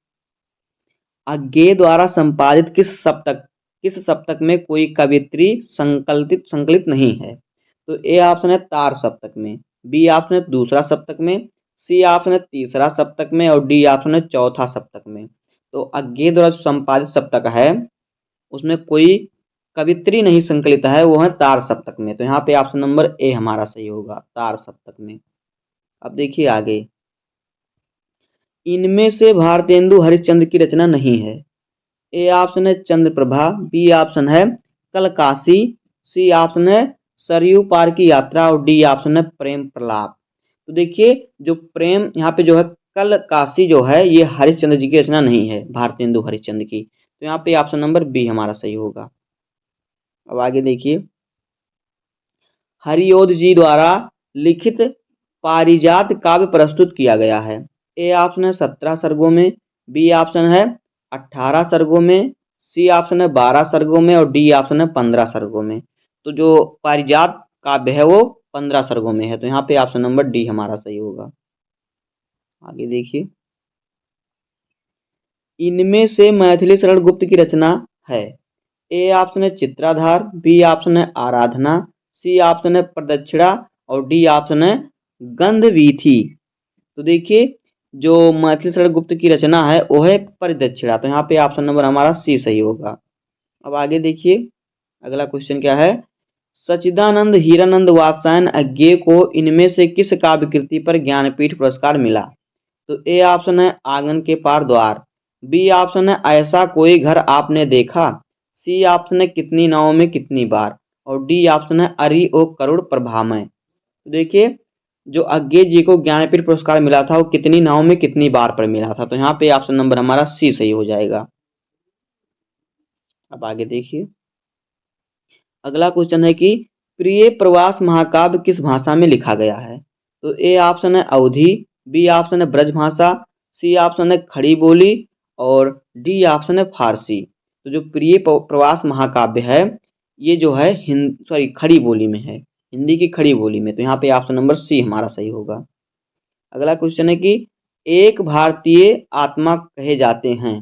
अज्ञे द्वारा संपादित किस सप्तक में कोई कवियत्री संकलित नहीं है। तो ए ऑप्शन है तार सप्तक में, बी ऑप्शन है दूसरा सप्तक में, सी ऑप्शन है तीसरा सप्तक में, और डी ऑप्शन है चौथा सप्तक में। तो अज्ञे द्वारा जो संपादित सप्तक है उसमें कोई कवित्री नहीं संकलित है, वो है तार सप्तक में। तो यहाँ पे ऑप्शन नंबर ए हमारा सही होगा, तार सप्तक में। अब देखिए आगे इनमें से भारतेंदु हरिश्चंद्र की रचना नहीं है। ए ऑप्शन है चंद्रप्रभा, बी ऑप्शन है कलकासी, सी ऑप्शन है सरयू पार की यात्रा, और डी ऑप्शन है प्रेम प्रलाप। तो देखिए जो प्रेम यहाँ पे जो है कलकासी जो है ये हरिश्चंद्र जी की रचना नहीं है, भारतेंदु हरिश्चंद्र की। तो यहाँ पे ऑप्शन नंबर बी हमारा सही होगा। अब आगे देखिए हरिओद जी द्वारा लिखित पारिजात काव्य प्रस्तुत किया गया है। ए ऑप्शन है 17 सर्गों में, बी ऑप्शन है 18 सर्गों में, सी ऑप्शन है 12 सर्गों में, और डी ऑप्शन है 15 सर्गों में। तो जो पारिजात काव्य है वो 15 सर्गों में है। तो यहाँ पे ऑप्शन नंबर डी हमारा सही होगा। आगे देखिए इनमें से मैथिली शरण गुप्त की रचना है। ए ऑप्शन है चित्राधार, बी ऑप्शन है आराधना, सी ऑप्शन है प्रदक्षिणा, और डी ऑप्शन है गंधवीथी। तो देखिए जो मैथिली शरण गुप्त की रचना है वो है परिदक्षिणा। तो यहाँ पे ऑप्शन नंबर हमारा सी सही होगा। अब आगे देखिए अगला क्वेश्चन क्या है सच्चिदानंद हीरानंद वात्स्यायन अज्ञे को इनमें से किस काव्य कृति पर ज्ञानपीठ पुरस्कार मिला। तो ए ऑप्शन है आंगन के पार द्वार, बी ऑप्शन है ऐसा कोई घर आपने देखा, सी ऑप्शन है कितनी नावों में कितनी बार, और डी ऑप्शन है अरि ओ करुण प्रभामय। तो देखिए जो अज्ञे जी को ज्ञानपीठ पुरस्कार मिला था वो कितनी नावों में कितनी बार पर मिला था। तो यहाँ पे ऑप्शन नंबर हमारा सी सही हो जाएगा। अब आगे देखिए अगला क्वेश्चन है कि प्रिय प्रवास महाकाव्य किस भाषा में लिखा गया है। तो ए ऑप्शन है अवधी, बी ऑप्शन है ब्रज भाषा, सी ऑप्शन है खड़ी बोली, और डी ऑप्शन है फारसी। तो जो प्रिय प्रवास महाकाव्य है ये जो है खड़ी बोली में है, हिंदी की खड़ी बोली में। तो यहाँ पे ऑप्शन नंबर सी हमारा सही होगा। अगला क्वेश्चन है कि एक भारतीय आत्मा कहे जाते हैं।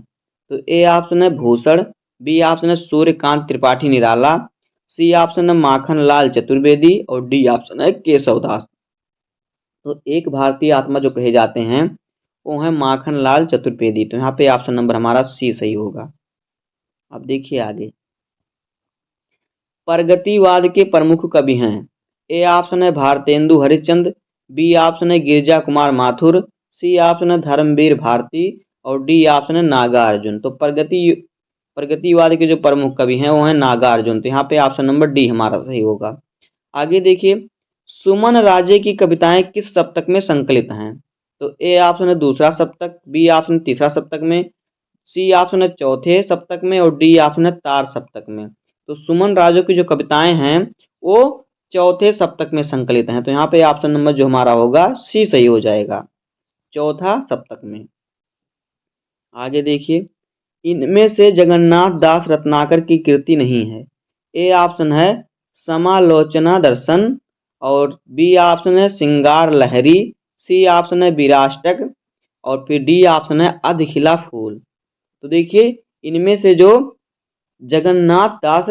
तो ए ऑप्शन है भूषण, बी ऑप्शन है सूर्यकांत त्रिपाठी निराला, सी ऑप्शन है माखन लाल चतुर्वेदी, और डी ऑप्शन है केशव दास। तो एक भारतीय आत्मा जो कहे जाते हैं वो है माखन लाल चतुर्वेदी। तो यहाँ पे ऑप्शन नंबर हमारा सी सही होगा। अब देखिए आगे प्रगतिवाद के प्रमुख कवि हैं। ए ऑप्शन है भारतेंदु हरिश्चंद्र, बी ऑप्शन है गिरिजा कुमार माथुर, सी ऑप्शन है धर्मवीर भारती, और डी ऑप्शन है नागार्जुन। तो प्रगतिवाद के जो प्रमुख कवि हैं वो हैं नागार्जुन। तो यहाँ पे ऑप्शन नंबर डी हमारा सही होगा। आगे देखिए सुमन राजे की कविताएं किस सप्तक में संकलित हैं। तो ए ऑप्शन है दूसरा सप्तक, बी ऑप्शन तीसरा सप्तक में, सी ऑप्शन है चौथे सप्तक में, और डी ऑप्शन है तार सप्तक में। तो सुमन राजो की जो कविताएं हैं वो चौथे सप्तक में संकलित हैं। तो यहाँ पे ऑप्शन नंबर जो हमारा होगा सी सही हो जाएगा, चौथा सप्तक में। आगे देखिए इनमें से जगन्नाथ दास रत्नाकर की कृति नहीं है। ए ऑप्शन है समालोचना दर्शन, और बी ऑप्शन है सिंगार लहरी, सी ऑप्शन है विराष्टक, और फिर डी ऑप्शन है अधखिला फूल। तो देखिए इनमें से जो जगन्नाथ दास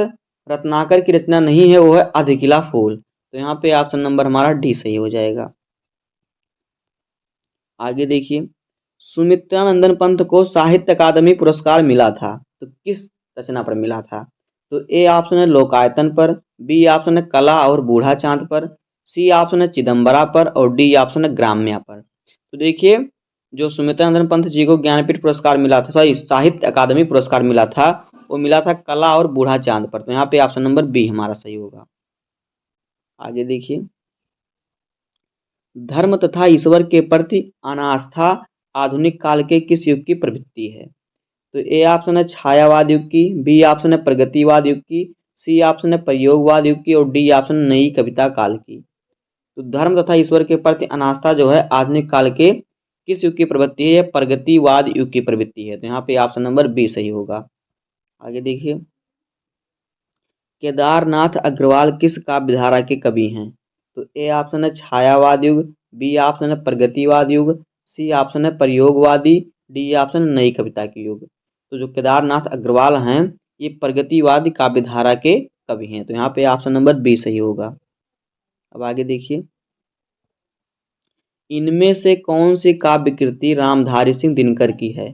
रत्नाकर की रचना नहीं है वो है अधकिला फूल। तो यहाँ पे ऑप्शन नंबर हमारा डी सही हो जाएगा। आगे देखिए सुमित्रानंदन पंत को साहित्य अकादमी पुरस्कार मिला था तो किस रचना पर मिला था। तो ए ऑप्शन है लोकायतन पर, बी ऑप्शन है कला और बूढ़ा चांद पर, सी ऑप्शन है चिदम्बरा पर, और डी ऑप्शन है ग्राम्या पर। तो देखिए जो सुमित्रानंदन पंत जी को ज्ञानपीठ पुरस्कार मिला था, सॉरी साहित्य अकादमी पुरस्कार मिला था, वो मिला था कला और बूढ़ा चांद पर। तो यहाँ पे ऑप्शन नंबर बी हमारा सही होगा। आगे देखिए, धर्म तथा ईश्वर के प्रति अनास्था आधुनिक काल के किस युग की प्रवृत्ति है? तो ए ऑप्शन है छायावाद युग की, बी ऑप्शन है प्रगतिवाद युग की, सी ऑप्शन है प्रयोगवाद युग की और डी ऑप्शन नई कविता काल की। तो धर्म तथा ईश्वर के प्रति अनास्था जो है आधुनिक काल के किस युग की प्रवृत्ति है? प्रगतिवाद युग की प्रवृत्ति है। तो यहाँ पे ऑप्शन नंबर बी सही होगा। आगे देखिए, केदारनाथ अग्रवाल किस काव्यधारा के कवि हैं? तो ए ऑप्शन है छायावाद युग, बी ऑप्शन है प्रगतिवाद युग, सी ऑप्शन है प्रयोगवादी, डी ऑप्शन नई कविता के युग। तो जो केदारनाथ अग्रवाल हैं ये प्रगतिवादी काव्यधारा के कवि हैं। तो यहाँ पे ऑप्शन नंबर बी सही होगा। अब आगे देखिए, इनमें से कौन सी काव्य कृति रामधारी सिंह दिनकर की है?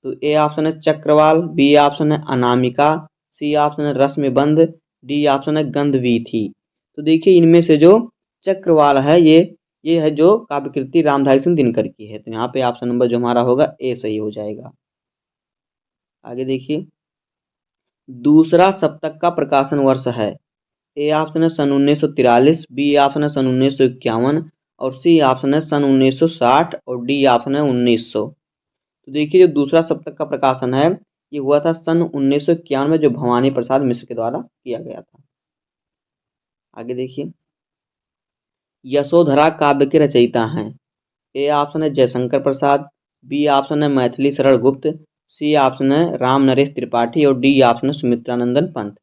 तो ए ऑप्शन है चक्रवाल, बी ऑप्शन है अनामिका, सी ऑप्शन है रश्मिबंध, डी ऑप्शन है गंधवीथी। तो देखिए, इनमें से जो चक्रवाल है ये है जो काव्य कृति रामधारी सिंह दिनकर की है। तो यहाँ पे ऑप्शन नंबर जो हमारा होगा ए सही हो जाएगा। आगे देखिए, दूसरा सप्तक का प्रकाशन वर्ष है? ए ऑप्शन है सन 1943, बी ऑप्शन है सन 1951 और सी ऑप्शन है सन 1960 और डी ऑप्शन है 1900। तो देखिए, जो दूसरा सप्तक का प्रकाशन है ये हुआ था सन 1951 में, जो भवानी प्रसाद मिश्र के द्वारा किया गया था। आगे देखिए, यशोधरा काव्य के रचयिता हैं? ए ऑप्शन है जयशंकर प्रसाद, बी ऑप्शन है मैथिली शरण गुप्त, सी ऑप्शन है राम नरेश त्रिपाठी और डी ऑप्शन है सुमित्रानंदन पंत।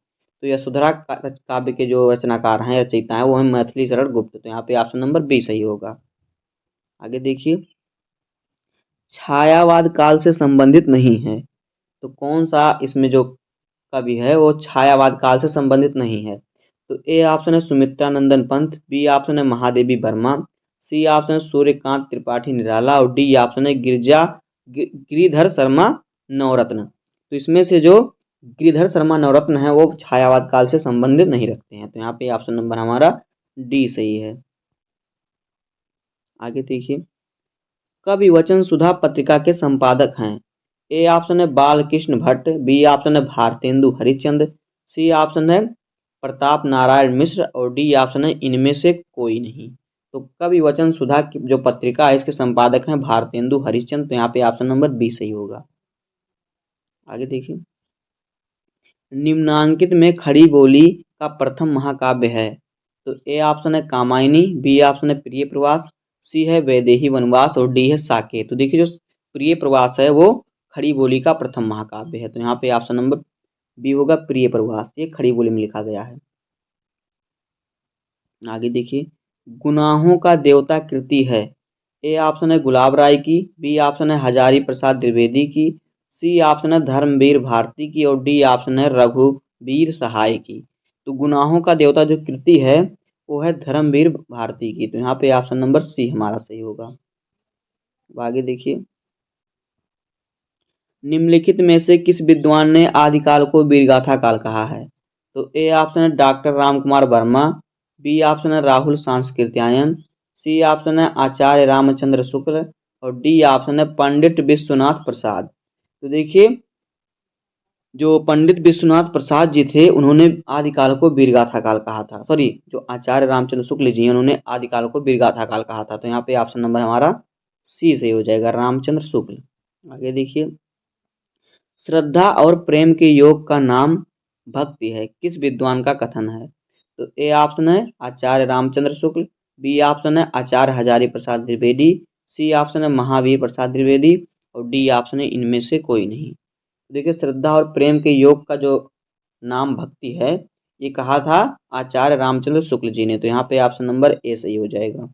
तो यशोधरा काव्य के जो रचनाकार हैं, रचयिता हैं, वो हैं मैथिली शरण गुप्त। तो यहाँ पे ऑप्शन नंबर बी सही होगा। आगे देखिए, छायावाद काल से संबंधित नहीं है, तो कौन सा इसमें जो कवि है वो छायावाद काल से संबंधित नहीं है? तो ए ऑप्शन है सुमित्रानंदन पंत, बी ऑप्शन है महादेवी वर्मा, सी ऑप्शन है सूर्यकांत त्रिपाठी निराला और डी ऑप्शन है गिरिधर शर्मा नवरत्न। तो इसमें से जो गिरिधर शर्मा नवरत्न है वो छायावाद काल से संबंधित नहीं रखते हैं। तो यहाँ पे ऑप्शन नंबर हमारा डी सही है। आगे देखिए, कवि वचन सुधा पत्रिका के संपादक हैं? ए ऑप्शन है बालकृष्ण भट्ट, बी ऑप्शन है भारतेंदु हरिश्चंद्र, सी ऑप्शन है प्रताप नारायण मिश्र और डी ऑप्शन है इनमें से कोई नहीं। तो कवि वचन सुधा की जो पत्रिका है इसके संपादक हैं भारतेंदु हरिश्चंद्र। तो यहाँ पे ऑप्शन नंबर बी सही होगा। आगे देखिए, निम्नांकित में खड़ी बोली का प्रथम महाकाव्य है? तो ए ऑप्शन है कामायनी, बी ऑप्शन है प्रिय प्रवास, सी है वैदेही वनवास और डी है साकेत। तो देखिए, जो प्रिय प्रवास है वो खड़ी बोली का प्रथम महाकाव्य है। तो यहाँ पे ऑप्शन नंबर बी होगा प्रिय प्रवास, ये खड़ी बोली में लिखा गया है। आगे देखिए, गुनाहों का देवता कृति है? ए ऑप्शन है गुलाब राय की, बी ऑप्शन है हजारी प्रसाद द्विवेदी की, सी ऑप्शन है धर्मवीर भारती की और डी ऑप्शन है रघुवीर सहाय की। तो गुनाहों का देवता जो कृति है वो है धर्मवीर भारती की। तो यहाँ पे ऑप्शन नंबर सी हमारा सही होगा। अब आगे देखिए, निम्नलिखित में से किस विद्वान ने आदिकाल को वीरगाथा काल कहा है? तो ए ऑप्शन है doctor Ram Kumar Verma, B option है राहुल सांस्कृत्यायन, सी ऑप्शन है आचार्य रामचंद्र शुक्ल और डी ऑप्शन है पंडित विश्वनाथ प्रसाद। तो देखिए, जो पंडित विश्वनाथ प्रसाद जी थे उन्होंने आदिकाल को वीरगाथा काल कहा था। सॉरी, जो आचार्य रामचंद्र शुक्ल जी हैं उन्होंने आदिकाल को वीरगाथा काल कहा था। तो यहाँ पे ऑप्शन नंबर हमारा सी सही हो जाएगा, रामचंद्र शुक्ल। आगे देखिए, श्रद्धा और प्रेम के योग का नाम भक्ति है किस विद्वान का कथन है? तो ए ऑप्शन है आचार्य रामचंद्र शुक्ल, बी ऑप्शन है आचार्य हजारी प्रसाद द्विवेदी, सी ऑप्शन है महावीर प्रसाद द्विवेदी और डी ऑप्शन है इनमें से कोई नहीं। तो देखिए, श्रद्धा और प्रेम के योग का जो नाम भक्ति है ये कहा था आचार्य रामचंद्र शुक्ल जी ने। तो यहाँ पे ऑप्शन नंबर ए सही हो जाएगा।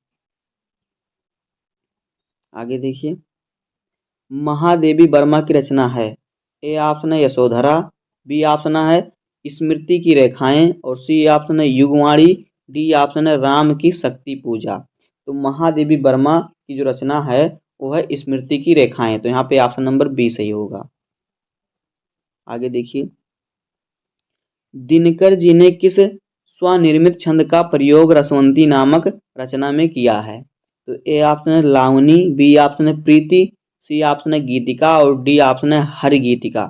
आगे देखिए, महादेवी वर्मा की रचना है? ए ऑप्शन है यशोधरा, बी ऑप्शन है स्मृति की रेखाएं और सी ऑप्शन है युगवाणी, डी ऑप्शन है राम की शक्ति पूजा। तो महादेवी वर्मा की जो रचना है वो है स्मृति की रेखाएं। तो यहाँ पे ऑप्शन नंबर बी सही होगा। आगे देखिए, दिनकर जी ने किस स्वनिर्मित छंद का प्रयोग रसवंती नामक रचना में किया है? तो ए ऑप्शन है लावनी, बी ऑप्शन है प्रीति, सी ऑप्शन है गीतिका और डी ऑप्शन है हरिगीतिका।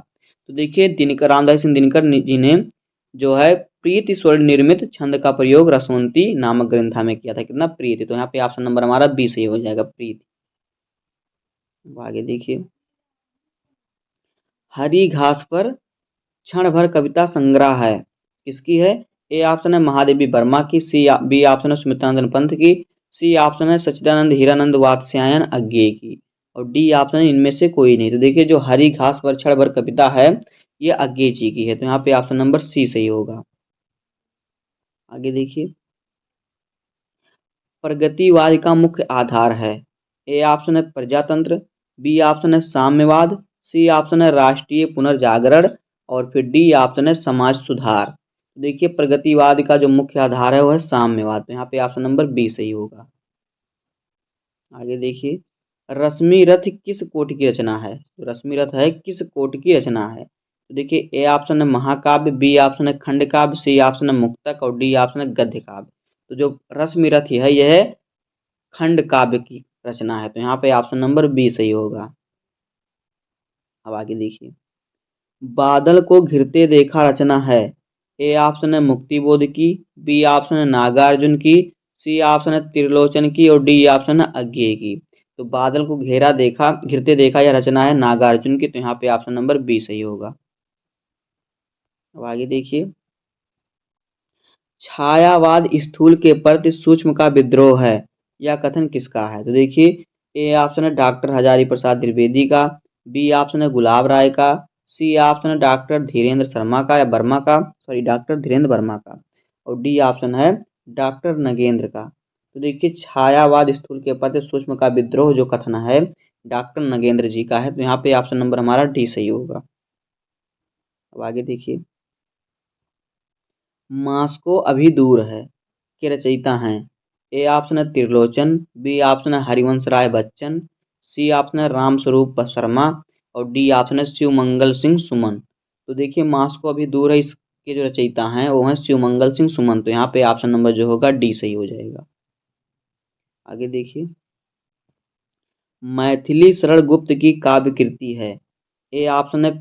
तो देखिए दिनकर रामधारी सिंह दिनकर जी ने जो है प्रीति स्वर निर्मित छंद का प्रयोग रसवंती नामक ग्रंथा में किया था। कितना? प्रीति। तो यहाँ पे ऑप्शन नंबर हमारा बी सही हो जाएगा, प्रीति। आगे देखिए, हरी घास पर क्षण भर कविता संग्रह है, किसकी है? ए ऑप्शन है महादेवी वर्मा की, बी ऑप्शन है सुमित्रानंदन पंत की, सी ऑप्शन है सच्चिदानंद हीरानंद वात्स्यायन अज्ञेय की, और डी ऑप्शन है इनमें से कोई नहीं। तो देखिए जो हरी घास पर क्षण भर कविता है ये अज्ञेय जी की है। तो यहाँ पे ऑप्शन नंबर सी सही होगा। आगे देखिए, प्रगतिवाद का मुख्य आधार है। ए ऑप्शन है प्रजातंत्र, बी ऑप्शन है साम्यवाद, सी ऑप्शन है राष्ट्रीय पुनर्जागरण, और फिर डी ऑप्शन है समाज सुधार। तो देखिए प्रगतिवाद का जो मुख्य आधार है वो है साम्यवाद। तो यहाँ पे ऑप्शन नंबर बी सही होगा। आगे देखिए, रश्मि रथ किस कोटि की रचना है? तो रश्मि रथ है किस कोटि की रचना है? तो देखिए ए ऑप्शन है महाकाव्य, बी ऑप्शन है खंड काव्य, सी ऑप्शन है मुक्तक, और डी ऑप्शन है गद्य काव्य। तो जो रश्मि रथ है यह खंड काव्य की रचना है। तो यहाँ पे ऑप्शन नंबर बी सही होगा। अब आगे देखिए, बादल को घिरते देखा रचना है। ए ऑप्शन है मुक्तिबोध की, बी ऑप्शन है नागार्जुन की, सी ऑप्शन है त्रिलोचन की, और डी ऑप्शन है अज्ञेय की। तो बादल को घेरा देखा घिरते देखा यह रचना है नागार्जुन की। तो यहाँ पे ऑप्शन नंबर बी सही होगा। अब आगे देखिए, छायावाद स्थूल के प्रति सूक्ष्म का विद्रोह है, यह कथन किसका है? तो देखिए ए ऑप्शन है डॉक्टर हजारी प्रसाद द्विवेदी का, बी ऑप्शन है गुलाब राय का, सी ऑप्शन है डॉक्टर धीरेन्द्र शर्मा का या वर्मा का, सॉरी डॉक्टर धीरेन्द्र वर्मा का, और डी ऑप्शन है डॉक्टर नगेंद्र का। तो देखिए छायावाद स्थूल के प्रति सूक्ष्म का विद्रोह जो कथन है डॉक्टर नगेंद्र जी का है। तो यहाँ पे ऑप्शन नंबर हमारा डी सही होगा। अब आगे देखिए, मास्को अभी दूर है के रचयिता हैं। ए ऑप्शन है त्रिलोचन, बी ऑप्शन है हरिवंश राय बच्चन, सी ऑप्शन है रामस्वरूप शर्मा, और डी ऑप्शन है शिवमंगल सिंह सुमन। तो देखिए मास्को अभी दूर है इसके जो रचयिता हैं वो हैं शिवमंगल सिंह सुमन। तो यहाँ पे ऑप्शन नंबर जो होगा डी सही हो जाएगा। आगे देखिए, मैथिली शरण गुप्त की काव्य कृति है। ए ऑप्शन है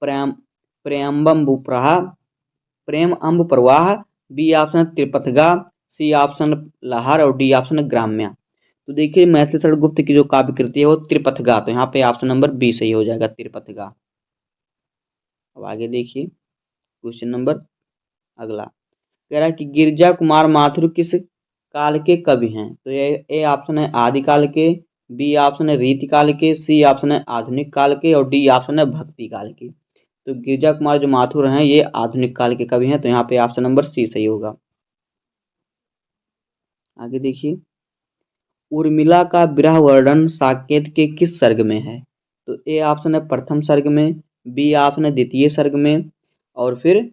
प्रेम प्रेम्बम बुप्रहा प्रेम अम्ब प्रवाह, B option Tripathaga, C option लहर, और डी ऑप्शन ग्राम्या। तो देखिए मैथिली शरण गुप्त की जो काव्य कृति है वो त्रिपथगा। तो यहाँ पे ऑप्शन नंबर बी सही हो जाएगा, त्रिपथगा। अब आगे देखिए क्वेश्चन नंबर अगला कह रहा है कि गिरिजा कुमार माथुर किस काल के कवि हैं? तो ये ए ऑप्शन है आदिकाल के, बी ऑप्शन है रीतिकाल के, सी ऑप्शन है आधुनिक काल के, और डी ऑप्शन है भक्ति काल के। तो गिरिजा कुमार जो माथुर हैं ये आधुनिक काल के कवि हैं। तो यहाँ पे ऑप्शन नंबर सी सही होगा। आगे देखिए, उर्मिला का विरह वर्णन साकेत के किस सर्ग में है? तो ए ऑप्शन है प्रथम सर्ग में, बी ऑप्शन है द्वितीय सर्ग में, और फिर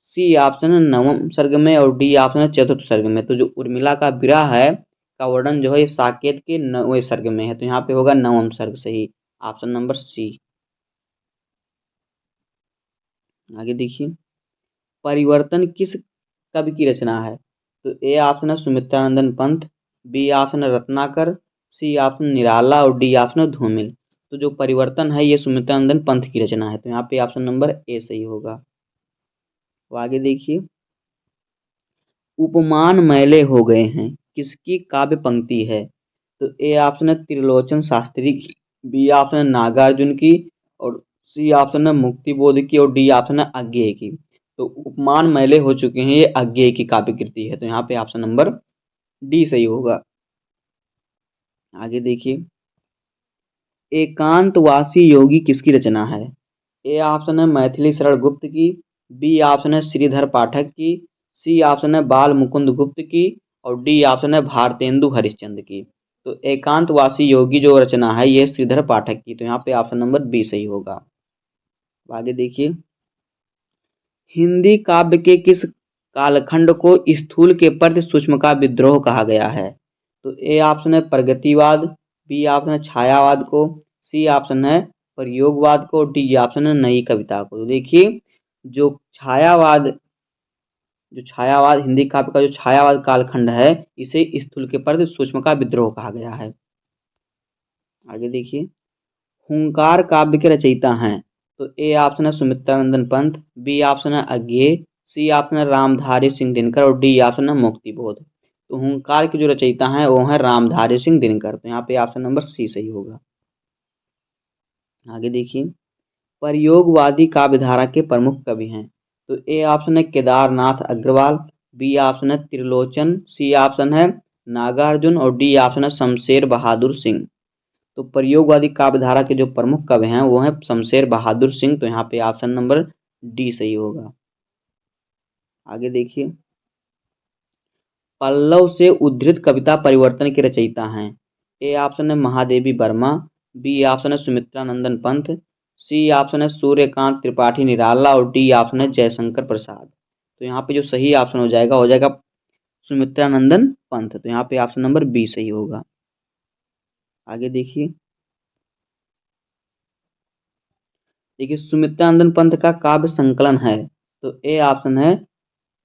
सी ऑप्शन है नवम सर्ग में, और डी ऑप्शन है चतुर्थ सर्ग में। तो जो उर्मिला का विरह है का वर्णन जो है ये साकेत के नवें सर्ग में है। तो यहाँ पे होगा नवम सर्ग सही, ऑप्शन नंबर सी। आगे देखिए, परिवर्तन किस कवि की रचना है? तो ए ऑप्शन है सुमित्रानंदन पंत, बी ऑप्शन है रत्नाकर, सी ऑप्शन निराला, और डी ऑप्शन है धूमिल। तो जो परिवर्तन है ये सुमित्रानंदन पंत की रचना है। तो यहाँ पे ऑप्शन नंबर ए सही होगा। तो आगे देखिए, उपमान मैले हो गए हैं किसकी काव्य पंक्ति है? तो ए ऑप्शन है त्रिलोचन शास्त्री की, बी ऑप्शन है नागार्जुन की, और सी ऑप्शन है मुक्तिबोध की, और डी ऑप्शन है अज्ञेय की। तो उपमान मैले हो चुके हैं ये अज्ञेय की काव्य कृति है। तो यहाँ पे ऑप्शन नंबर डी सही होगा। आगे देखिए, एकांतवासी योगी किसकी रचना है? ए ऑप्शन है मैथिली शरण गुप्त की, बी ऑप्शन है श्रीधर पाठक की, सी ऑप्शन है बाल मुकुंद गुप्त की, और डी ऑप्शन है भारतेंदु हरिश्चंद्र की। तो एकांतवासी योगी जो रचना है ये श्रीधर पाठक की। तो यहाँ पे ऑप्शन नंबर बी सही होगा। आगे देखिए, हिंदी काव्य के किस कालखंड को स्थूल के प्रति सूक्ष्म का विद्रोह कहा गया है? तो ए ऑप्शन है प्रगतिवाद, बी ऑप्शन है छायावाद को, सी ऑप्शन है प्रयोगवाद को, डी ऑप्शन है नई कविता को। तो देखिए जो छायावाद हिंदी काव्य का जो छायावाद कालखंड है इसे स्थूल के प्रति सूक्ष्म का विद्रोह कहा गया है। आगे देखिए, हुंकार काव्य के रचयिता हैं? तो ए ऑप्शन है सुमित्रानंदन पंत, बी ऑप्शन है अज्ञेय, सी ऑप्शन है रामधारी सिंह दिनकर और डी ऑप्शन है मुक्तिबोध। तो हुंकार के जो रचयिता हैं वो हैं रामधारी सिंह दिनकर। तो यहाँ पे ऑप्शन नंबर सी सही होगा। आगे देखिए, प्रयोगवादी काव्यधारा के प्रमुख कवि हैं? तो ए ऑप्शन है केदारनाथ अग्रवाल, बी ऑप्शन है त्रिलोचन, सी ऑप्शन है नागार्जुन और डी ऑप्शन है शमशेर बहादुर सिंह। तो प्रयोगवादी काव्यधारा के जो प्रमुख कवि हैं वो हैं शमशेर बहादुर सिंह। तो यहाँ पे ऑप्शन नंबर डी सही होगा। आगे देखिए, पल्लव से उद्धृत कविता परिवर्तन के रचयिता हैं? ए ऑप्शन है महादेवी वर्मा, बी ऑप्शन है सुमित्रानंदन पंत, सी ऑप्शन है सूर्यकांत त्रिपाठी निराला और डी ऑप्शन है जयशंकर प्रसाद। तो यहाँ पे जो सही ऑप्शन हो जाएगा सुमित्रानंदन पंत। तो यहाँ पे ऑप्शन नंबर बी सही होगा। आगे देखिए, सुमित्रानंदन पंत का काव्य संकलन है? तो ए ऑप्शन है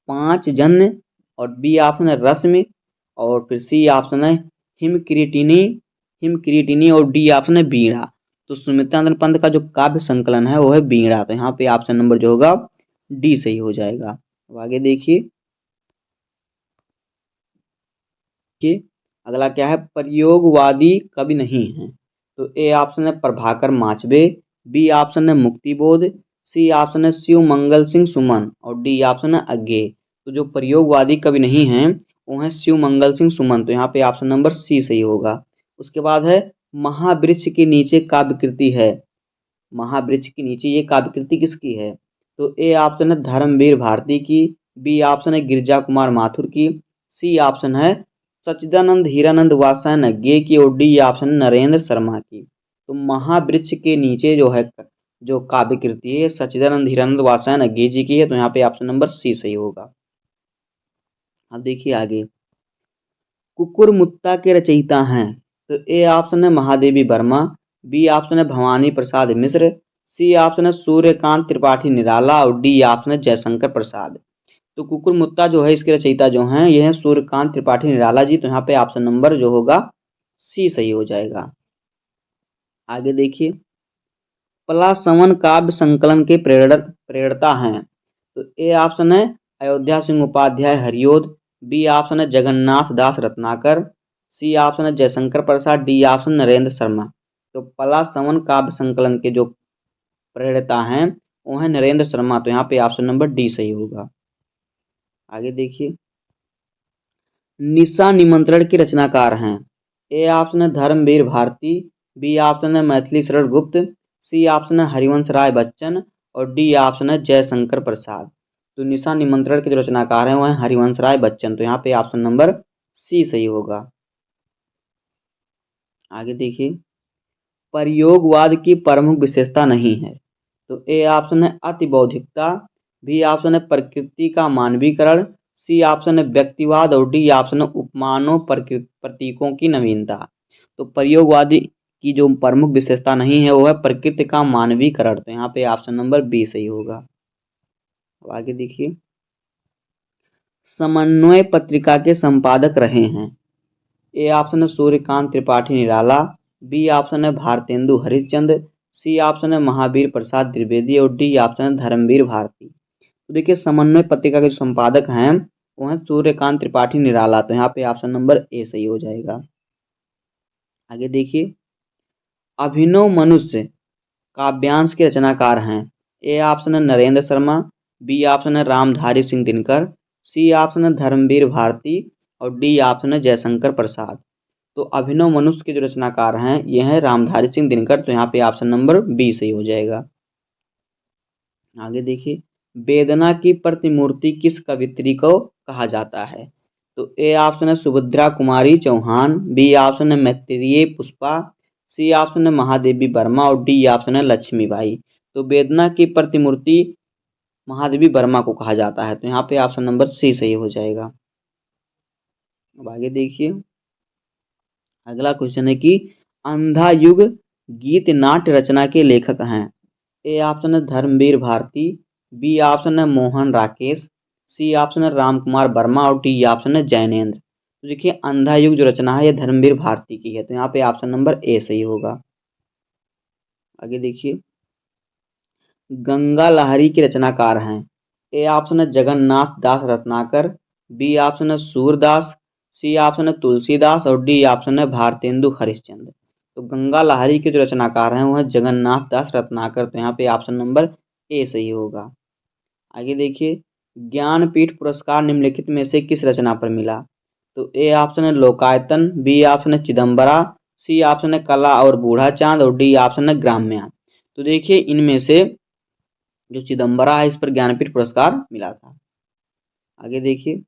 पांच जन्य और बी ऑप्शन है रश्मि और फिर सी ऑप्शन है हिमक्रीटिनी और डी ऑप्शन है बीड़ा। तो सुमित्रानंदन पंत का जो काव्य संकलन है वो है बीड़ा। तो यहाँ पे ऑप्शन नंबर जो होगा डी सही हो जाएगा। अब आगे देखिए कि अगला क्या है, प्रयोगवादी कवि नहीं है? तो ए ऑप्शन है प्रभाकर माचबे, बी ऑप्शन है मुक्तिबोध, सी ऑप्शन है शिव मंगल सिंह सुमन और डी ऑप्शन है अज्ञेय। तो जो प्रयोगवादी कवि नहीं हैं वो हैं शिव मंगल सिंह सुमन। तो यहाँ पे ऑप्शन नंबर सी सही होगा। उसके बाद है महावृक्ष के नीचे काव्य कृति है? महावृक्ष के नीचे ये काव्य कृति किसकी है? तो ए ऑप्शन है धर्मवीर भारती की, बी ऑप्शन है गिरिजा कुमार माथुर की, सी ऑप्शन है सच्चिदानंद हीरानंद वात्स्यायन अज्ञेय की और डी ऑप्शन है नरेंद्र शर्मा की। तो महावृक्ष के नीचे जो है जो काव्य कृति है सच्चिदानंद हीरानंद वात्स्यायन अज्ञेय जी की है। तो यहाँ पे ऑप्शन नंबर सी सही होगा। अब देखिए आगे, कुकुरमुत्ता के रचयिता हैं? तो ए ऑप्शन है महादेवी वर्मा, बी ऑप्शन है भवानी प्रसाद मिश्र, सी ऑप्शन है सूर्यकांत त्रिपाठी निराला और डी ऑप्शन है जयशंकर प्रसाद। तो कुकुरमुत्ता जो है इसके रचयिता जो हैं ये हैं सूर्यकांत त्रिपाठी निराला जी। तो यहाँ पे ऑप्शन नंबर जो होगा सी सही हो जाएगा। आगे देखिए, पलासवन काव्य संकलन के प्रेरणता हैं? तो ए ऑप्शन है अयोध्या सिंह उपाध्याय हरिओद, बी ऑप्शन है जगन्नाथ दास रत्नाकर, सी ऑप्शन है जयशंकर प्रसाद, डी ऑप्शन नरेंद्र शर्मा। तो पलासवन काव्य संकलन के जो प्रेरणता हैं वो हैं नरेंद्र शर्मा। तो यहाँ पे ऑप्शन नंबर डी सही होगा। आगे देखिए, निशा निमंत्रण के रचनाकार हैं? ए ऑप्शन है धर्मवीर भारती, बी ऑप्शन है मैथिली शरण गुप्त, सी ऑप्शन है हरिवंश राय बच्चन और डी ऑप्शन है जयशंकर प्रसाद। तो निशा निमंत्रण के जो रचनाकार हैं वो हैं हरिवंश राय बच्चन। तो यहाँ पे ऑप्शन नंबर सी सही होगा। आगे देखिए, प्रयोगवाद की प्रमुख विशेषता नहीं है? तो ए ऑप्शन है अतिबौद्धिकता, बी ऑप्शन है प्रकृति का मानवीकरण, सी ऑप्शन है व्यक्तिवाद और डी ऑप्शन है उपमानों प्रतीकों की नवीनता। तो प्रयोगवादी की जो प्रमुख विशेषता नहीं है वो है प्रकृति का मानवीकरण। तो यहाँ पे ऑप्शन नंबर बी सही होगा। अब आगे देखिए, समन्वय पत्रिका के संपादक रहे हैं? ए ऑप्शन है सूर्यकांत त्रिपाठी निराला, बी ऑप्शन है भारतेंदु हरिश्चंद्र, सी ऑप्शन है महावीर प्रसाद द्विवेदी और डी ऑप्शन है धर्मवीर भारती। तो देखिए, समन्वय पत्रिका के जो संपादक हैं वो हैं सूर्यकांत त्रिपाठी निराला। तो यहाँ पे ऑप्शन नंबर ए सही हो जाएगा। आगे देखिए, अभिनव मनुष्य काव्यांश के रचनाकार हैं? ए ऑप्शन है नरेंद्र शर्मा, बी ऑप्शन है रामधारी सिंह दिनकर, सी ऑप्शन है धर्मवीर भारती और डी ऑप्शन है जयशंकर प्रसाद। तो अभिनव मनुष्य के जो रचनाकार हैं ये हैं रामधारी सिंह दिनकर। तो यहाँ पे ऑप्शन नंबर बी सही हो जाएगा। आगे देखिए, वेदना की प्रतिमूर्ति किस कवित्री को कहा जाता है? तो ए ऑप्शन है सुभद्रा कुमारी चौहान, बी ऑप्शन है मैत्रेयी पुष्पा, सी ऑप्शन है महादेवी वर्मा और डी ऑप्शन है लक्ष्मीबाई। तो वेदना की प्रतिमूर्ति महादेवी वर्मा को कहा जाता है। तो यहाँ पे ऑप्शन नंबर सी सही हो जाएगा। अब आगे देखिए, अगला क्वेश्चन है कि अंधा युग गीत नाट्य रचना के लेखक हैं? ए ऑप्शन है धर्मवीर भारती, बी ऑप्शन है मोहन राकेश, सी ऑप्शन है राम कुमार वर्मा और डी ऑप्शन है जैनेन्द्र। तो देखिए, अंधा युग जो रचना है ये धर्मवीर भारती की है। तो यहाँ पे ऑप्शन नंबर ए सही होगा। आगे देखिए, गंगा लहरी के रचनाकार हैं। ए ऑप्शन है जगन्नाथ दास रत्नाकर, बी ऑप्शन है सूरदास, सी ऑप्शन है तुलसीदास और डी ऑप्शन है भारतेंदु हरिश्चंद्र। तो गंगा लहरी के जो रचनाकार हैं वो है जगन्नाथ दास रत्नाकर। तो यहाँ पे ऑप्शन नंबर ए सही होगा। आगे देखिए, ज्ञानपीठ पुरस्कार निम्नलिखित में से किस रचना पर मिला? तो ए ऑप्शन है लोकायतन, बी ऑप्शन है चिदम्बरा, सी ऑप्शन है कला और बूढ़ा चांद और डी ऑप्शन है ग्राम्यान। तो देखिए, इनमें से जो चिदम्बरा है इस पर ज्ञानपीठ पुरस्कार मिला था। आगे देखिए,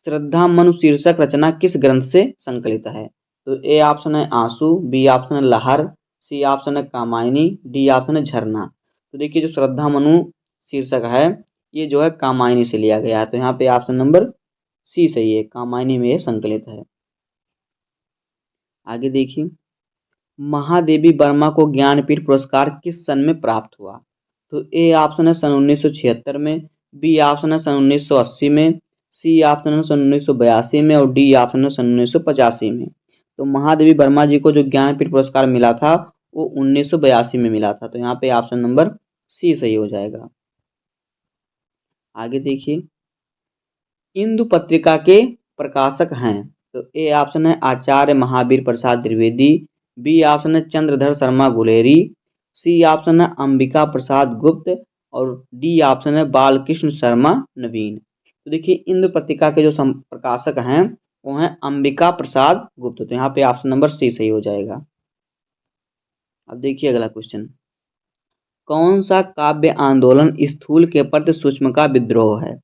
श्रद्धा मनु शीर्षक रचना किस ग्रंथ से संकलित है? तो ए ऑप्शन है आंसू, बी ऑप्शन है लहर, सी ऑप्शन है कामायनी, डी ऑप्शन है झरना। तो देखिए, जो श्रद्धा मनु शीर्षक है ये जो है कामायनी से लिया गया है। तो यहाँ पे ऑप्शन नंबर सी सही है, कामायनी में ये संकलित है। आगे देखिए, महादेवी वर्मा को ज्ञानपीठ पुरस्कार किस सन में प्राप्त हुआ? तो ए ऑप्शन है सन 1976 में, बी ऑप्शन है सन 1980 में, सी ऑप्शन है सन 1982 में और डी ऑप्शन है सन 1985 में। तो महादेवी वर्मा जी को जो ज्ञानपीठ पुरस्कार मिला था वो 1982 में मिला था। तो यहाँ पे ऑप्शन नंबर सी सही हो जाएगा। आगे देखिए, इंदु पत्रिका के प्रकाशक हैं। तो ए ऑप्शन है आचार्य महावीर प्रसाद द्विवेदी, बी ऑप्शन है चंद्रधर शर्मा गुलेरी, सी ऑप्शन है अंबिका प्रसाद गुप्त और डी ऑप्शन है बालकृष्ण शर्मा नवीन। तो देखिए, इंदु पत्रिका के जो प्रकाशक हैं वो हैं अंबिका प्रसाद गुप्त। तो यहाँ पे ऑप्शन नंबर सी सही हो जाएगा। अब देखिए अगला क्वेश्चन, कौन सा काव्य आंदोलन स्थूल के प्रति सूक्ष्म का विद्रोह है?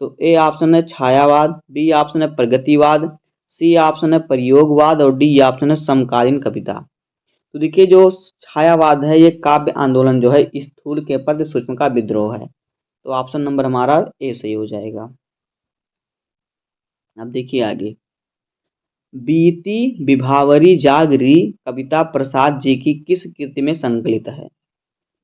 तो ए ऑप्शन है छायावाद, बी ऑप्शन है प्रगतिवाद, सी ऑप्शन है प्रयोगवाद और डी ऑप्शन है समकालीन कविता। तो देखिए, जो छायावाद है ये काव्य आंदोलन जो है स्थूल के प्रति सूक्ष्म का विद्रोह है। तो ऑप्शन नंबर हमारा ए सही हो जाएगा। अब देखिए आगे, बीती विभावरी जागरी कविता प्रसाद जी की किस कृति में संकलित है?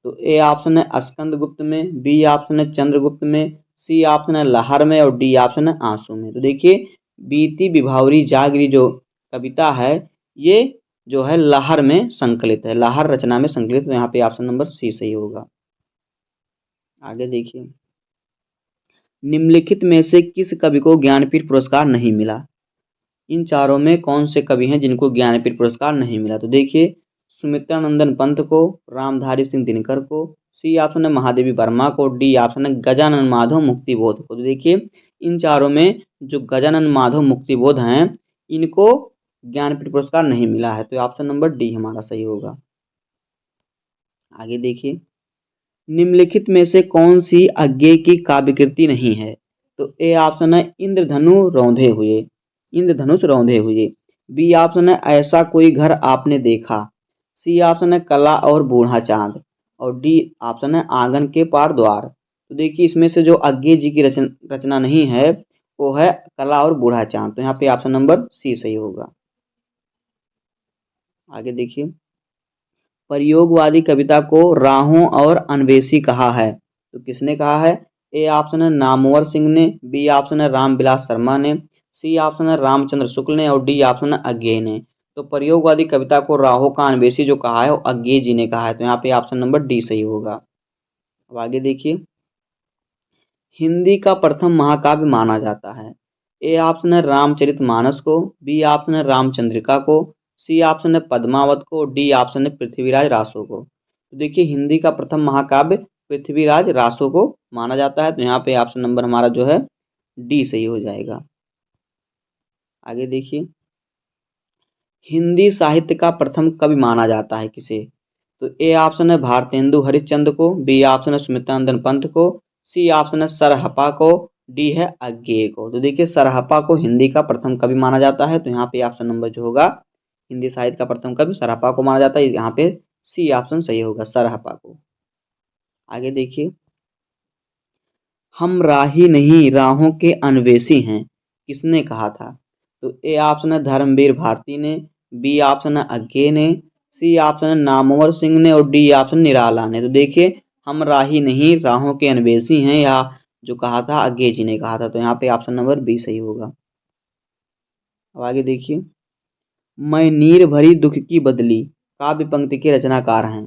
तो ए ऑप्शन है स्कंदगुप्त में, बी ऑप्शन है चंद्रगुप्त में, सी ऑप्शन है लहर में और डी ऑप्शन है आंसू में। तो देखिए, बीती विभावरी जागरी जो कविता है ये जो है लहर में संकलित है, लहर रचना में संकलित। तो यहाँ पे ऑप्शन नंबर सी सही होगा। आगे देखिए, निम्नलिखित में से किस कवि को ज्ञानपीठ पुरस्कार नहीं मिला? इन चारों में कौन से कवि हैं जिनको ज्ञानपीठ पुरस्कार नहीं मिला? तो देखिए, सुमित्रा नंदन पंत को, रामधारी सिंह दिनकर को, सी ऑप्शन है महादेवी वर्मा को, डी ऑप्शन है गजानन माधव मुक्तिबोध को। तो देखिए, इन चारों में जो गजानन माधव मुक्तिबोध हैं इनको ज्ञानपीठ पुरस्कार नहीं मिला है। तो ऑप्शन नंबर डी हमारा सही होगा। आगे देखिए, निम्नलिखित में से कौन सी अज्ञेय की काव्यकृति नहीं है? तो ए ऑप्शन है इंद्रधनु रौंदे हुए, इंद्रधनुष रौंदे हुए, बी ऑप्शन है ऐसा कोई घर आपने देखा, सी ऑप्शन है कला और बूढ़ा चांद और डी ऑप्शन है आंगन के पार द्वार। तो देखिए, इसमें से जो अज्ञेय जी की रचना नहीं है वो है कला और बूढ़ा चांद। तो यहाँ पे ऑप्शन नंबर सी सही होगा। आगे देखिए, प्रयोगवादी कविता को राहों और अन्वेषी कहा है। तो किसने कहा है? ए ऑप्शन है नामवर सिंह ने, बी ऑप्शन है रामविलास शर्मा ने, सी ऑप्शन है रामचंद्र शुक्ल ने और डी ऑप्शन है अज्ञेय ने। तो प्रयोगवादी कविता को राहों का अन्वेषी जो कहा है वो अज्ञेय जी ने कहा है। तो यहाँ पे ऑप्शन नंबर डी सही होगा। अब आगे देखिए, हिंदी का प्रथम महाकाव्य माना जाता है। ए ऑप्शन है रामचरितमानस को, बी ऑप्शन है रामचंद्रिका को, सी ऑप्शन है पद्मावत को, डी ऑप्शन है पृथ्वीराज रासो को। तो देखिए, हिंदी का प्रथम महाकाव्य पृथ्वीराज रासो को माना जाता है। तो यहाँ पे ऑप्शन नंबर हमारा जो है डी सही हो जाएगा। आगे देखिए, हिंदी साहित्य का प्रथम कवि माना जाता है किसे? तो ए ऑप्शन है भारतेंदु हरिश्चंद्र को, बी ऑप्शन है सुमित्रा नंदन पंत को, सी ऑप्शन है सरहपा को, डी है अज्ञेय को। तो देखिए, सरहपा को हिंदी का प्रथम कवि माना जाता है। तो यहाँ पे ऑप्शन नंबर जो होगा हिंदी साहित्य का प्रथम कवि सरहपा को माना जाता है। यहाँ पे सी ऑप्शन सही होगा, सरहपा को। आगे देखिए, हम राही नहीं राहों के अन्वेषी हैं किसने कहा था? तो ए ऑप्शन है धर्मवीर भारती ने, बी ऑप्शन है अज्ञेय ने, सी ऑप्शन है नामवर सिंह ने और डी ऑप्शन निराला ने। तो देखिए, हम राही नहीं राहों के अन्वेषी हैं या जो कहा था अज्ञेय जी ने कहा था। तो यहाँ पे ऑप्शन नंबर बी सही होगा। अब आगे देखिए, मैं नीर भरी दुख की बदली काव्य पंक्ति के रचनाकार हैं?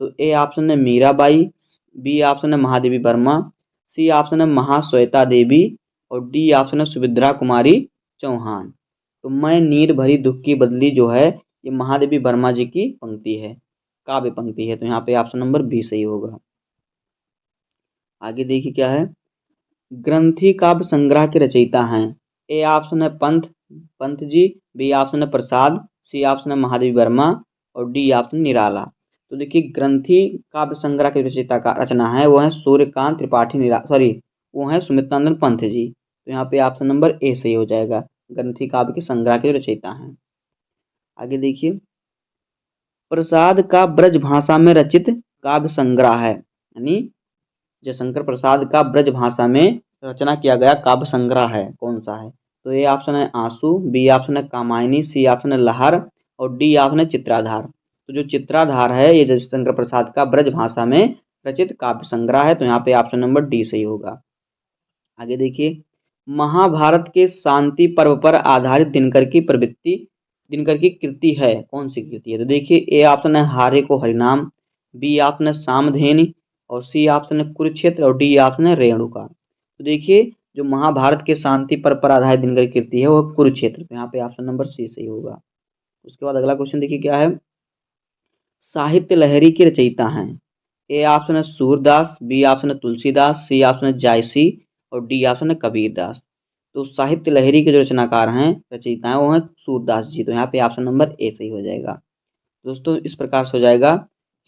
तो ए ऑप्शन है मीराबाई, बी ऑप्शन है महादेवी वर्मा, सी ऑप्शन है महाश्वेता देवी और डी ऑप्शन है सुभद्रा कुमारी चौहान। तो मैं नीर भरी दुख की बदली जो है ये महादेवी वर्मा जी की पंक्ति है, काव्य पंक्ति है। तो यहाँ पे ऑप्शन नंबर बी सही होगा। आगे देखिए क्या है, ग्रंथि काव्य संग्रह के रचयिता हैं? ए ऑप्शन है पंत पंत जी, बी ऑप्शन है प्रसाद, सी ऑप्शन है महादेवी वर्मा और डी ऑप्शन निराला। तो देखिए ग्रंथि काव्य संग्रह के रचयिता का रचना है वो है सूर्यकांत त्रिपाठी वो है सुमित्रानंद पंत जी। तो यहाँ पे ऑप्शन नंबर ए सही हो जाएगा, ग्रंथि काव्य के संग्रह के रचयिता हैं। आगे देखिए, प्रसाद का ब्रज भाषा में रचित काव्य संग्रह है, यानी जयशंकर प्रसाद का ब्रज भाषा में रचना किया गया काव्य संग्रह है, कौन सा है? तो ए ऑप्शन है आंसू, बी ऑप्शन है कामायनी, सी ऑप्शन है लहर और डी ऑप्शन है चित्राधार। तो जो चित्राधार है ये जयशंकर प्रसाद का ब्रज भाषा में रचित काव्य संग्रह है। तो यहाँ पे ऑप्शन नंबर डी सही होगा। आगे देखिए, महाभारत के शांति पर्व पर आधारित दिनकर की कृति है, कौन सी कृति है? तो देखिए ए ऑप्शन है हारे को हरिनाम, बी ऑप्शन है सामधेनी और सी ऑप्शन है कुरुक्षेत्र और डी ऑप्शन है रेणुका। तो देखिए जो महाभारत के शांति पर्व पर आधारित दिनकर की कृति है वह कुरुक्षेत्र। तो यहाँ पे ऑप्शन नंबर सी सही होगा। उसके बाद अगला क्वेश्चन देखिए क्या है, साहित्य लहरी के रचयिता हैं? ए ऑप्शन है सूरदास, बी ऑप्शन है तुलसीदास, सी ऑप्शन है जायसी और डी ऑप्शन है कबीरदास। तो साहित्य लहरी के जो रचनाकार हैं, रचयिता हैं, वो हैं सूरदास जी। तो यहाँ पे ऑप्शन नंबर ए सही हो जाएगा। दोस्तों इस प्रकार से हो जाएगा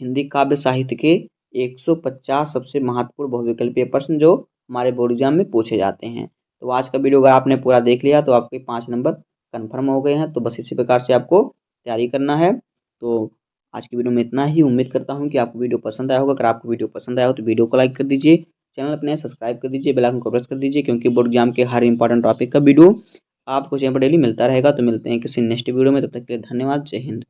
हिंदी काव्य साहित्य के 150 सबसे महत्वपूर्ण बहुविकल्पीय प्रश्न जो हमारे बोर्ड एग्जाम में पूछे जाते हैं। तो आज का वीडियो अगर आपने पूरा देख लिया तो आपके 5 नंबर कन्फर्म हो गए हैं। तो बस इसी प्रकार से आपको तैयारी करना है। तो आज की वीडियो में इतना ही। उम्मीद करता हूँ कि आपको वीडियो पसंद आया होगा। अगर आपको वीडियो पसंद आया हो तो वीडियो को लाइक कर दीजिए, चैनल अपने सब्सक्राइब कर दीजिए, बेल आइकन को प्रेस कर दीजिए, क्योंकि बोर्ड एग्जाम के हर इंपॉर्टेंट टॉपिक का वीडियो आपको चैनल पर डेली मिलता रहेगा। तो मिलते हैं किसी नेक्स्ट वीडियो में, तब तक के लिए धन्यवाद। जय हिंद।